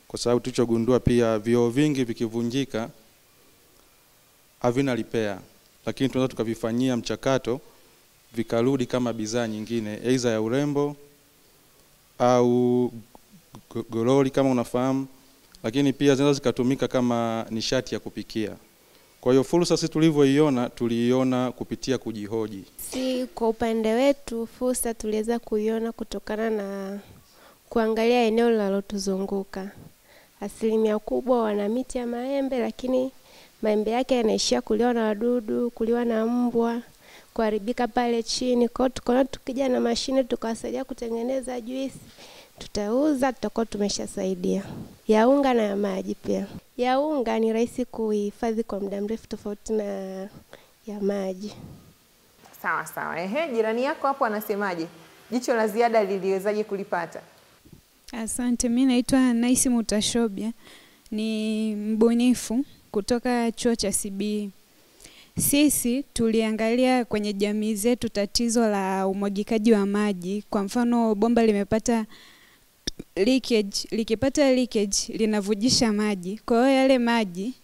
Kwa sababu tulichogundua pia vioo vingi vikivunjika havina repair, lakini tunaweza tukavifanyia mchakato vikarudi kama bidhaa nyingine, aidha ya urembo au gololi kama unafahamu, lakini pia zinaweza zikatumika kama nishati ya kupikia. Kwa hiyo fursa sisi tuliiona kupitia kujihoji. Si kwa upande wetu fursa tuliweza kuiona kutokana na kuangalia eneo linalotuzunguka. Asilimia kubwa wana miti ya maembe, lakini maembe yake yanaishia kuliwa na wadudu, kuliwa na mbwa, kuharibika pale chini. Kwa hiyo tukaona tukija na mashine tukawasaidia kutengeneza juisi, tutauza, tutakuwa tumeshasaidia. Ya unga na ya maji pia. Ya unga ni rahisi kuhifadhi kwa muda mrefu tofauti na ya maji. Sawa sawa. Jirani yako hapo anasemaje? Jicho la ziada liliwezaje kulipata? Asante, mimi naitwa Naisi Mutashobia. Ni mbunifu kutoka chuo cha CBE. Sisi tuliangalia kwenye jamii zetu tatizo la umwagikaji wa maji. Kwa mfano bomba limepata leakage, likipata leakage linavujisha maji. Kwa hiyo yale maji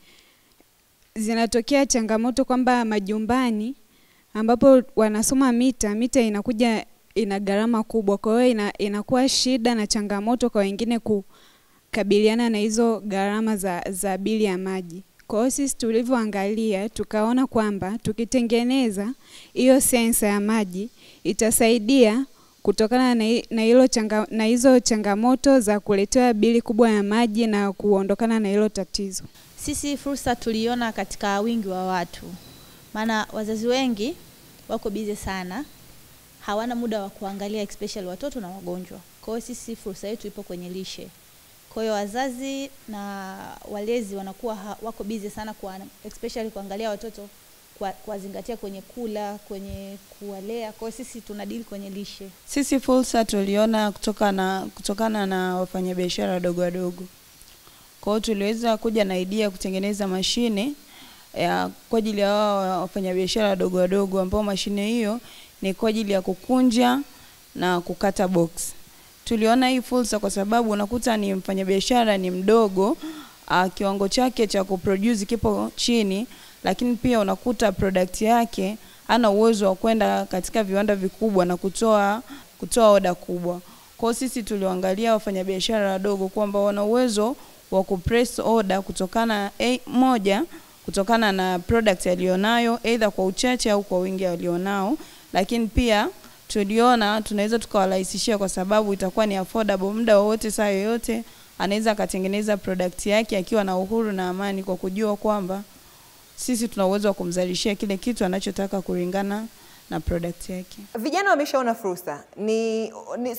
zinatokea changamoto kwamba majumbani ambapo wanasoma mita inakuja ina gharama kubwa. Kwa hiyo inakuwa shida na changamoto kwa wengine kukabiliana na hizo gharama za bili ya maji. Kwa hiyo sisi tulivyoangalia tukaona kwamba tukitengeneza hiyo sensa ya maji itasaidia kutokana na hizo changamoto za kuletewa bili kubwa ya maji na kuondokana na hilo tatizo. Sisi fursa tuliona katika wingi wa watu. Maana wazazi wengi wako busy sana. Hawana muda wa kuangalia especially watoto na wagonjwa. Kwa hiyo sisi fursa yetu ipo kwenye lishe. Kwa hiyo wazazi na walezi wanakuwa wako busy sana especially kuangalia watoto, kuwazingatia kwenye kula, kwenye kuwalea. Kwa hiyo sisi tunadili kwenye lishe. Sisi fursa tuliona kutokana na wafanyabiashara wadogo wadogo. Kwa hiyo tuliweza kuja na idea kutengeneza mashine kwa ajili ya wafanyabiashara wadogo wadogo, ambao mashine hiyo ni kwa ajili ya kukunja na kukata box. Tuliona hii fursa kwa sababu unakuta ni mfanyabiashara ni mdogo, kiwango chake cha kuproduce kipo chini, lakini pia unakuta product yake hana uwezo wa kwenda katika viwanda vikubwa na kutoa oda kubwa. Kwa hiyo sisi tuliangalia wafanyabiashara wadogo kwamba wana uwezo wa kupress order kutokana na product alionayo, either kwa uchache au kwa wingi alionao, lakini pia tuliona tunaweza tukawarahisishia kwa sababu itakuwa ni affordable. Muda wowote, saa yoyote anaweza akatengeneza product yake akiwa na uhuru na amani, kwa kujua kwamba sisi tuna uwezo wa kumzalishia kile kitu anachotaka kulingana na product yake. Vijana wameshaona fursa.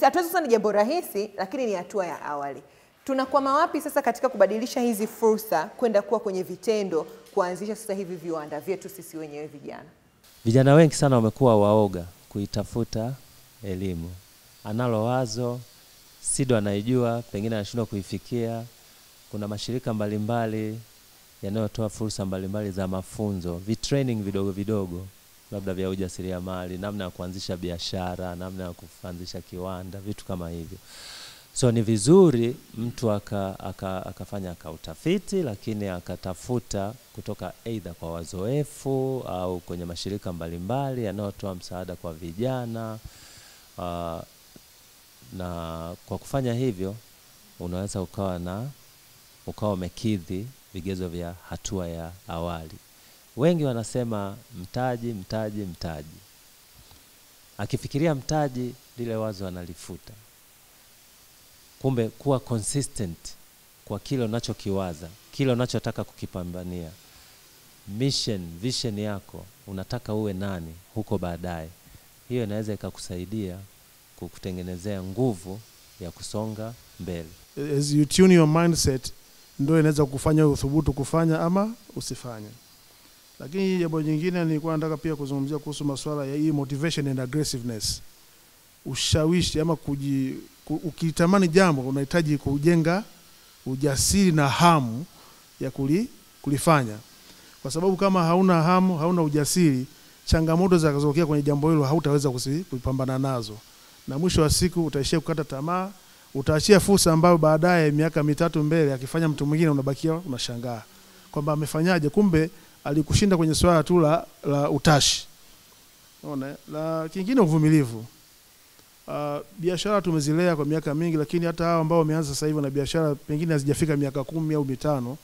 Hatuwezi kusema ni jambo rahisi, lakini ni hatua ya awali. Tunakwama wapi sasa katika kubadilisha hizi fursa kwenda kuwa kwenye vitendo, kuanzisha sasa hivi viwanda vyetu sisi wenyewe vijana? Vijana wengi sana wamekuwa waoga kuitafuta elimu. Analo wazo, SIDO anaijua, pengine anashindwa kuifikia. Kuna mashirika mbalimbali yanayotoa fursa mbalimbali za mafunzo, vitraining vidogo vidogo, labda vya ujasiriamali, namna ya kuanzisha biashara, namna ya kuanzisha kiwanda, vitu kama hivyo. So ni vizuri mtu akafanya utafiti, lakini akatafuta kutoka either kwa wazoefu au kwenye mashirika mbalimbali yanayotoa msaada kwa vijana. Na kwa kufanya hivyo unaweza ukawa umekidhi vigezo vya hatua ya awali. Wengi wanasema mtaji. Akifikiria mtaji, lile wazo analifuta. Kumbe kuwa consistent kwa kile unachokiwaza, kile unachotaka kukipambania, vision yako, unataka uwe nani huko baadaye. Hiyo inaweza ikakusaidia kukutengenezea nguvu ya kusonga mbele. As you tune your mindset, ndio inaweza kufanya uthubutu kufanya ama usifanye. Lakini jambo jingine nilikuwa nataka pia kuzungumzia kuhusu masuala ya hii motivation and aggressiveness. Ushawishi ama ukitamani jambo unahitaji kujenga ujasiri na hamu ya kulifanya. Kwa sababu kama hauna hamu, hauna ujasiri, changamoto zitakazotokea kwenye jambo hilo hautaweza kupambana nazo. Na mwisho wa siku utaishia kukata tamaa, utaachia fursa ambayo baadaye miaka 3 mbele akifanya mtu mwingine unabakia unashangaa kwamba amefanyaje, kumbe alikushinda kwenye swala tu la utashi. Unaona? La kingine uvumilivu. Biashara tumezilea kwa miaka mingi, lakini hata hao ambao wameanza sasa hivi na biashara pengine hazijafika miaka 10 au 5,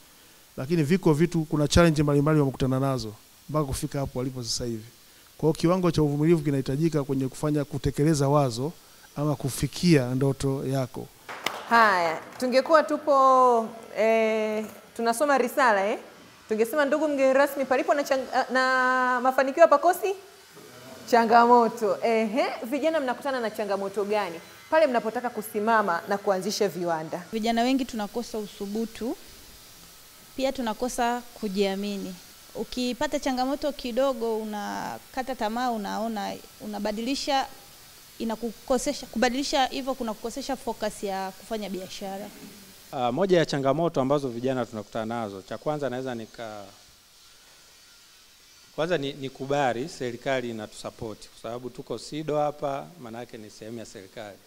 lakini viko vitu, kuna challenge mbalimbali wamekutana nazo mpaka kufika hapo walipo sasa hivi. Kwa hiyo kiwango cha uvumilivu kinahitajika kwenye kutekeleza wazo ama kufikia ndoto yako. Haya, tungekuwa tupo tunasoma risala tungesema ndugu mgeni rasmi, palipo na mafanikio hapakosi changamoto. Vijana mnakutana na changamoto gani pale mnapotaka kusimama na kuanzisha viwanda? Vijana wengi tunakosa uthubutu, pia tunakosa kujiamini. Ukipata changamoto kidogo unakata tamaa, unaona unabadilisha, inakukosesha kubadilisha, hivyo kuna kukosesha focus ya kufanya biashara. Moja ya changamoto ambazo vijana tunakutana nazo, cha kwanza naweza nikubali serikali inatusupport kwa sababu tuko SIDO hapa, maana yake ni sehemu ya serikali.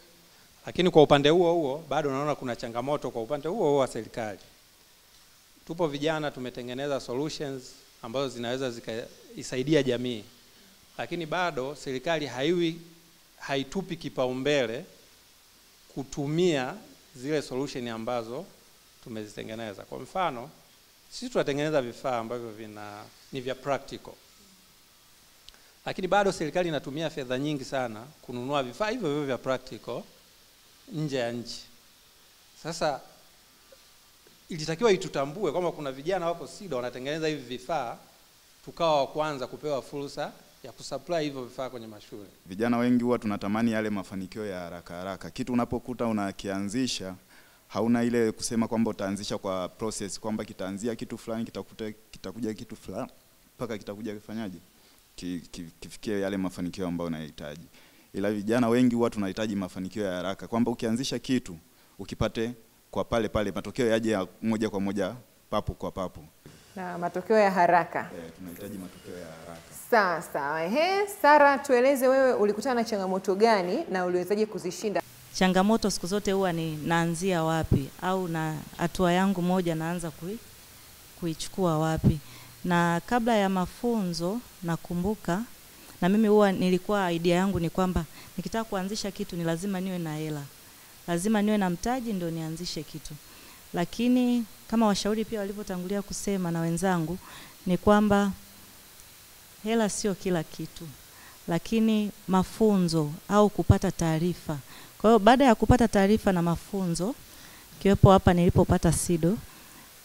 Lakini kwa upande huo huo bado naona kuna changamoto kwa upande huo huo wa serikali. Tupo vijana tumetengeneza solutions ambazo zinaweza zikaisaidia jamii. Lakini bado serikali haitupi kipaumbele kutumia zile solution ambazo tumezitengeneza. Kwa mfano, sisi tunatengeneza vifaa ambavyo ni vya practical. Lakini bado serikali inatumia fedha nyingi sana kununua vifaa hivyo vya practical nje ya nchi. Sasa ilitakiwa itutambue kwamba kuna vijana wako SIDO wanatengeneza hivi vifaa, tukawa wa kwanza kupewa fursa ya kusupply hivyo vifaa kwenye mashule. Vijana wengi huwa tunatamani yale mafanikio ya haraka haraka. Kitu unapokuta unakianzisha, hauna ile kusema kwamba utaanzisha kwa process, kwamba kitaanzia kitu fulani kitakuja kitu fulani mpaka kitakuja kifanyaje kifikie yale mafanikio ambayo unahitaji. Ila vijana wengi huwa tunahitaji mafanikio ya haraka, kwamba ukianzisha kitu ukipate kwa pale pale, matokeo yaje moja kwa moja, papo kwa papo. Na matokeo ya haraka. Tunahitaji matokeo ya haraka. Sawa. Sara, tueleze wewe ulikutana na changamoto gani na uliwezaje kuzishinda? Changamoto siku zote huwa ni naanzia wapi, au na hatua yangu moja naanza kuichukua wapi. Na kabla ya mafunzo nakumbuka, na mimi huwa nilikuwa idea yangu ni kwamba nikitaka kuanzisha kitu ni lazima niwe na hela. Lazima niwe na mtaji ndio nianzishe kitu. Lakini kama washauri pia walivyotangulia kusema na wenzangu ni kwamba hela sio kila kitu, lakini mafunzo au kupata taarifa. Kwa hiyo baada ya kupata taarifa na mafunzo, kiwepo hapa nilipopata SIDO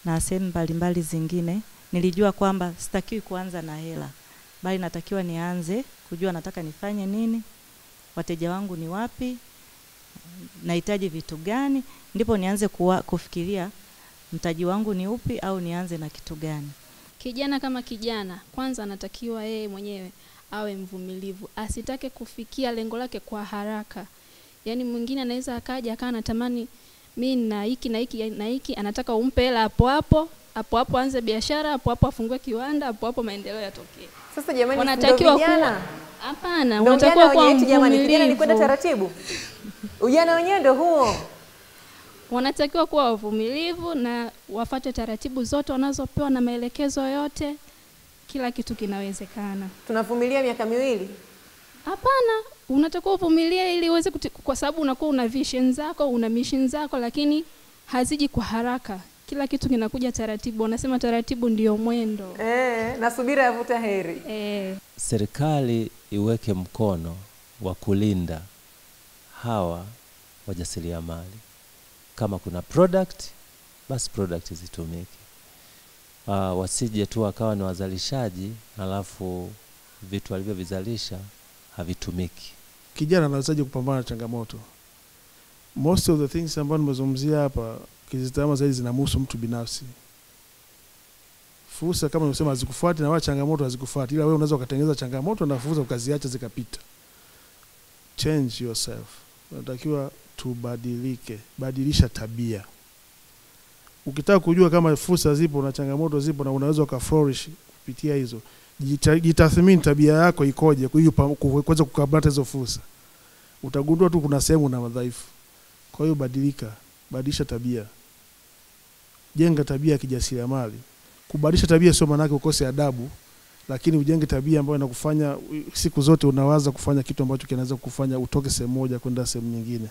na sehemu mbalimbali zingine, nilijua kwamba sitakiwi kuanza na hela, bali natakiwa nianze kujua nataka nifanye nini, wateja wangu ni wapi, nahitaji vitu gani, ndipo nianze kufikiria mtaji wangu ni upi au nianze na kitu gani. Kijana kama kijana, kwanza anatakiwa yeye mwenyewe awe mvumilivu, asitake kufikia lengo lake kwa haraka. Yaani mwingine anaweza akaja akawa anatamani mimi na hiki na hiki na hiki, anataka umpe hela hapo hapo anze biashara, hapo afungue kiwanda, hapo maendeleo yatokee. Sasa jamani, wanatakiwa vijana. Hapana, unatakiwa kuwa jamani, kijana ni kwenda taratibu. Ujana wenyewe ndio huo. Wanatakiwa kuwa wavumilivu na wafuate taratibu zote wanazopewa na maelekezo yote. Kila kitu kinawezekana. Tunavumilia miaka 2? Hapana, unatakiwa uvumilie ili uweze kwa sababu unakuwa una vision zako, una mission zako, lakini haziji kwa haraka. Kila kitu kinakuja taratibu. Wanasema taratibu ndio mwendo. Na subira yavuta heri. Serikali iweke mkono wa kulinda hawa wajasiriamali. Kama kuna product, basi product zitumike. Wasije tu wakawa ni wazalishaji alafu vitu walivyovizalisha havitumiki. Kijana anawezaje kupambana na changamoto? Most of the things ambazo nimezungumzia hapa kizitazama zaidi zinamhusu mtu binafsi. Fursa kama nimesema hazikufuati na wala changamoto hazikufuati, ila wewe unaweza ukatengeneza changamoto na fursa ukaziacha zikapita. Change yourself. Unatakiwa tubadilike, badilisha tabia. Ukitaka kujua kama fursa zipo na changamoto zipo na unaweza ukaflourish kupitia hizo, jitathmini tabia yako ikoje kuweza kukabata hizo fursa. Utagundua tu kuna sehemu na madhaifu. Kwa hiyo badilika, badilisha tabia. Jenga tabia ya kijasiriamali. Kubadilisha tabia sio maana yake ukose adabu, lakini ujenge tabia ambayo inakufanya siku zote unawaza kufanya kitu ambacho kinaweza kukufanya utoke sehemu moja kwenda sehemu nyingine.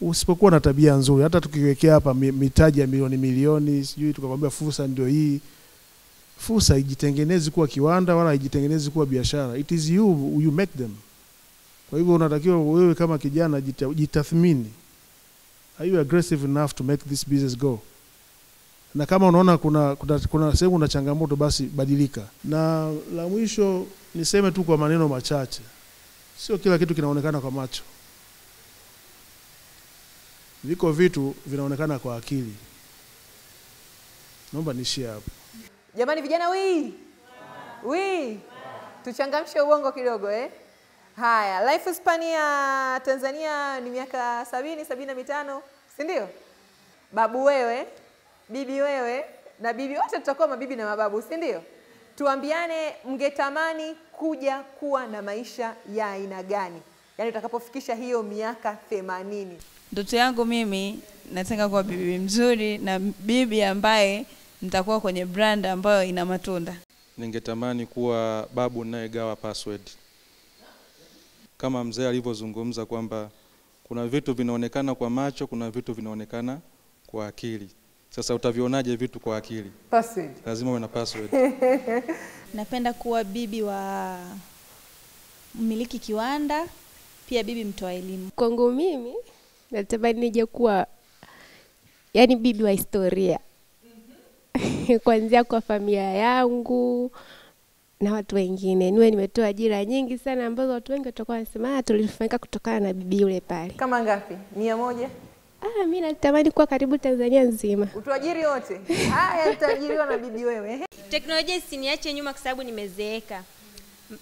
Usipokuwa na tabia nzuri, hata tukiwekea hapa mitaji ya milioni, sijui tukakwambia fursa ndio hii. Fursa haijitengenezi kuwa kiwanda wala haijitengenezi kuwa biashara. It is you make them. Kwa hivyo unatakiwa wewe kama kijana jitathmini. Are you aggressive enough to make this business go? Na kama unaona kuna sehemu una changamoto, basi badilika. Na la mwisho niseme tu kwa maneno machache. Sio kila kitu kinaonekana kwa macho. Viko vitu vinaonekana kwa akili. Naomba nishie hapo. Jamani vijana tuchangamshe ubongo kidogo Haya, life span ya Tanzania ni miaka 70-75, si ndio? Babu wewe, bibi wewe na bibi wote tutakuwa mabibi na mababu, si ndio? Tuambiane mngetamani kuja kuwa na maisha ya aina gani? Yaani utakapofikisha hiyo miaka 80. Ndoto yangu mimi nataka kuwa bibi mzuri na bibi ambaye nitakuwa kwenye brand ambayo ina matunda. Ningetamani kuwa babu nayegawa password. Kama mzee alivyozungumza kwamba kuna vitu vinaonekana kwa macho, kuna vitu vinaonekana kwa akili. Sasa utavionaje vitu kwa akili? Password. Lazima uwe na password. Napenda kuwa bibi wa mmiliki kiwanda, pia bibi mtoa elimu. Kwangu mimi natamani nije kuwa yani bibi wa historia. Kuanzia kwa familia yangu na watu wengine. Niwe nimetoa ajira nyingi sana ambazo watu wengi watakuwa wanasema tulifanyika kutokana na bibi yule pale. Kama ngapi? 100? Mimi natamani kuwa karibu Tanzania nzima. Utuajiri wote. Haya, utaajiriwa na bibi wewe. Teknolojia isiniache nyuma kwa sababu nimezeeka.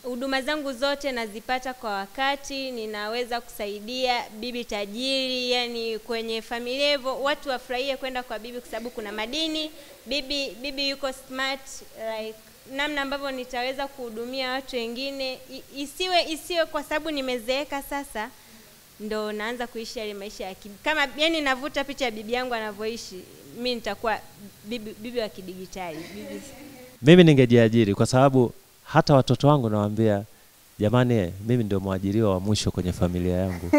Huduma zangu zote nazipata kwa wakati, ninaweza kusaidia bibi tajiri, yani kwenye familia hivyo watu wafurahie kwenda kwa bibi kwa sababu kuna madini, bibi yuko smart, like namna ambavyo nitaweza kuhudumia watu wengine, isiwe kwa sababu nimezeeka sasa ndo naanza kuishi yale maisha ya kama yani navuta picha ya bibi yangu anavyoishi, mimi nitakuwa bibi wa kidigitali. Mimi ningejiajiri kwa sababu hata watoto wangu nawaambia, jamani, mimi ndio mwajiriwa wa mwisho kwenye familia yangu.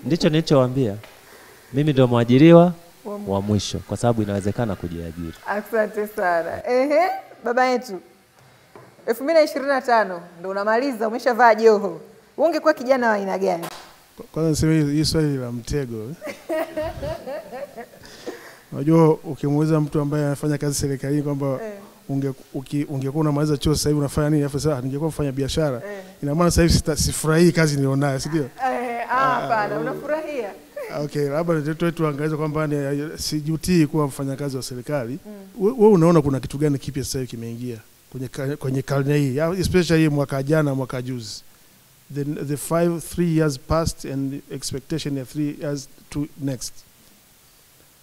Ndicho nilichowaambia. Mimi ndio mwajiriwa wa mwisho kwa sababu inawezekana kujiajiri. Asante sana. Baba yetu. 2025 ndio unamaliza, umeshavaa joho. Ungekuwa kijana wa aina gani? Kwanza niseme hii swali la mtego. Unajua ukimuuliza mtu ambaye anafanya kazi serikalini kwamba ungekuwa unamaliza chuo sasa hivi unafanya nini? Alafu sasa ningekuwa mfanya biashara. Ina maana sasa hivi sifurahii kazi nilionayo, si ndio? Hapana, unafurahia. Okay, labda tuangalie kwamba sijutii kuwa mfanyakazi wa serikali. Wewe unaona kuna kitu gani kipya sasa hivi kimeingia kwenye karne hii, especially mwaka jana, mwaka juzi? The 3 years past and expectation ya 3 years to next.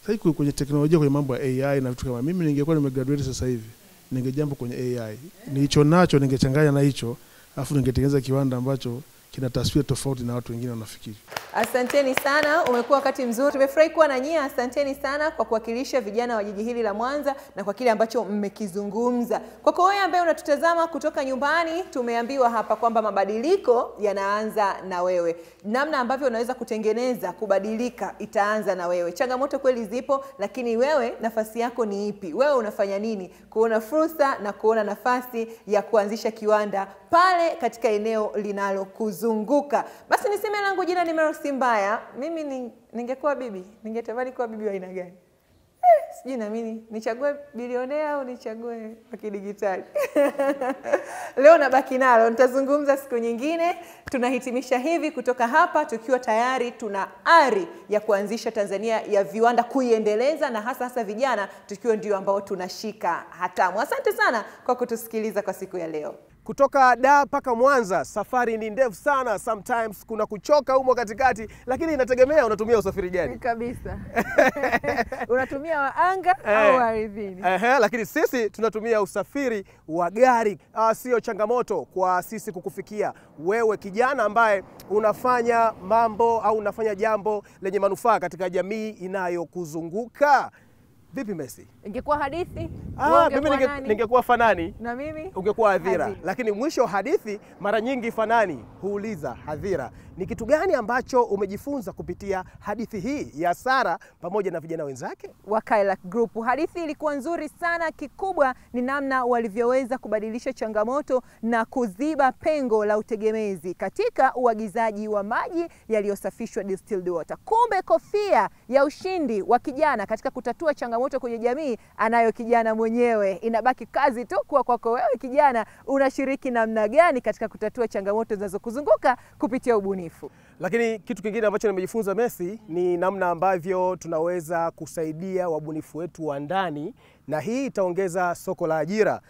Sasa kwenye teknolojia, kwenye mambo ya AI na vitu kama, mimi ningekuwa nimegraduate sasa hivi, ningejambo kwenye AI. Nilicho nacho ningechanganya na hicho, afu ningetengeneza kiwanda ambacho kina taswira tofauti na watu wengine wanafikiri. Asanteni sana, umekuwa wakati mzuri. Tumefurahi kuwa na nyie. Asanteni sana kwa kuwakilisha vijana wa jiji hili la Mwanza na kwa kile ambacho mmekizungumza. Kwako wewe ambaye unatutazama kutoka nyumbani, tumeambiwa hapa kwamba mabadiliko yanaanza na wewe. Namna ambavyo unaweza kutengeneza kubadilika itaanza na wewe. Changamoto kweli zipo, lakini wewe nafasi yako ni ipi? Wewe unafanya nini kuona fursa na kuona nafasi ya kuanzisha kiwanda pale katika eneo linalokuzunguka? Basi niseme langu jina ni Meryl Simbaya. Mimi ningekuwa bibi, ningetamani kuwa bibi wa aina gani? Sijui na mimi nichague bilionea au nichague wa kidigitali. Leo nabaki nalo, nitazungumza siku nyingine. Tunahitimisha hivi kutoka hapa tukiwa tayari tuna ari ya kuanzisha Tanzania ya viwanda, kuiendeleza, na hasa vijana tukiwa ndio ambao tunashika hatamu. Asante sana kwa kutusikiliza kwa siku ya leo. Kutoka Dar mpaka Mwanza, safari ni ndefu sana, sometimes kuna kuchoka humo katikati, lakini inategemea unatumia usafiri gani. Kabisa. Unatumia wa anga au ardhini? Lakini sisi tunatumia usafiri wa gari. Sio changamoto kwa sisi kukufikia wewe kijana ambaye unafanya mambo au unafanya jambo lenye manufaa katika jamii inayokuzunguka. Vipi Messi? Ingekuwa hadithi? Mimi ningekuwa Fanani. Na mimi? Ungekuwa hadhira. Lakini mwisho wa hadithi mara nyingi Fanani huuliza hadhira, ni kitu gani ambacho umejifunza kupitia hadithi hii ya Sara pamoja na vijana wenzake wa Kailak Group? Hadithi ilikuwa nzuri sana. Kikubwa ni namna walivyoweza kubadilisha changamoto na kuziba pengo la utegemezi katika uagizaji wa maji yaliyosafishwa distilled water. Kumbe kofia ya ushindi wa kijana katika kutatua changamoto kwenye jamii anayo kijana mwenyewe. Inabaki kazi tu kwa kwako wewe kijana, unashiriki namna gani katika kutatua changamoto zinazokuzunguka kupitia ubunifu. Lakini kitu kingine ambacho nimejifunza Messi ni namna ambavyo tunaweza kusaidia wabunifu wetu wa ndani, na hii itaongeza soko la ajira.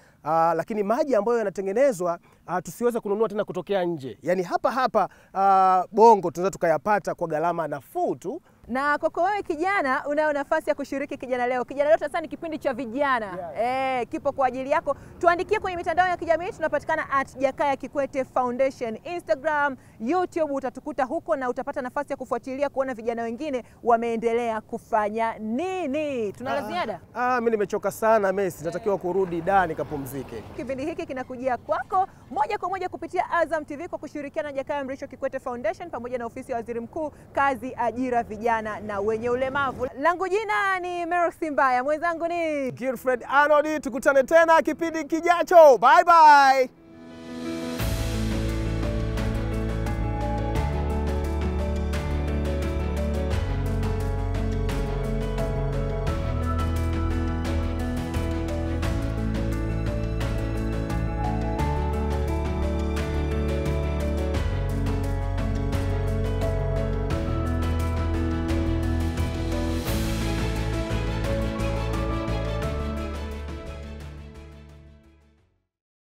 Lakini maji ambayo yanatengenezwa tusiweze kununua tena kutokea nje. Yaani hapa Bongo tunaweza tukayapata kwa gharama nafuu tu Na kwako wewe kijana, unayo nafasi ya kushiriki Kijana Leo. Kijana Leo sasa ni kipindi cha vijana. Kipo kwa ajili yako. Tuandikie kwenye mitandao ya kijamii, tunapatikana @Jakaya Kikwete Foundation, Instagram, YouTube, utatukuta huko na utapata nafasi ya kufuatilia kuona vijana wengine wameendelea kufanya nini. Tuna la ziada? Mimi nimechoka sana Messi, natakiwa kurudi da nikapumzike. Kipindi hiki kinakujia kwako moja kwa moja kupitia Azam TV kwa kushirikiana na Jakaya Mrisho Kikwete Foundation pamoja na ofisi ya Waziri Mkuu, kazi, ajira, vijana na wenye ulemavu. Langu jina ni Mercy Mbaya, mwenzangu ni Gilfred Arnold. Tukutane tena kipindi kijacho. Bye bye.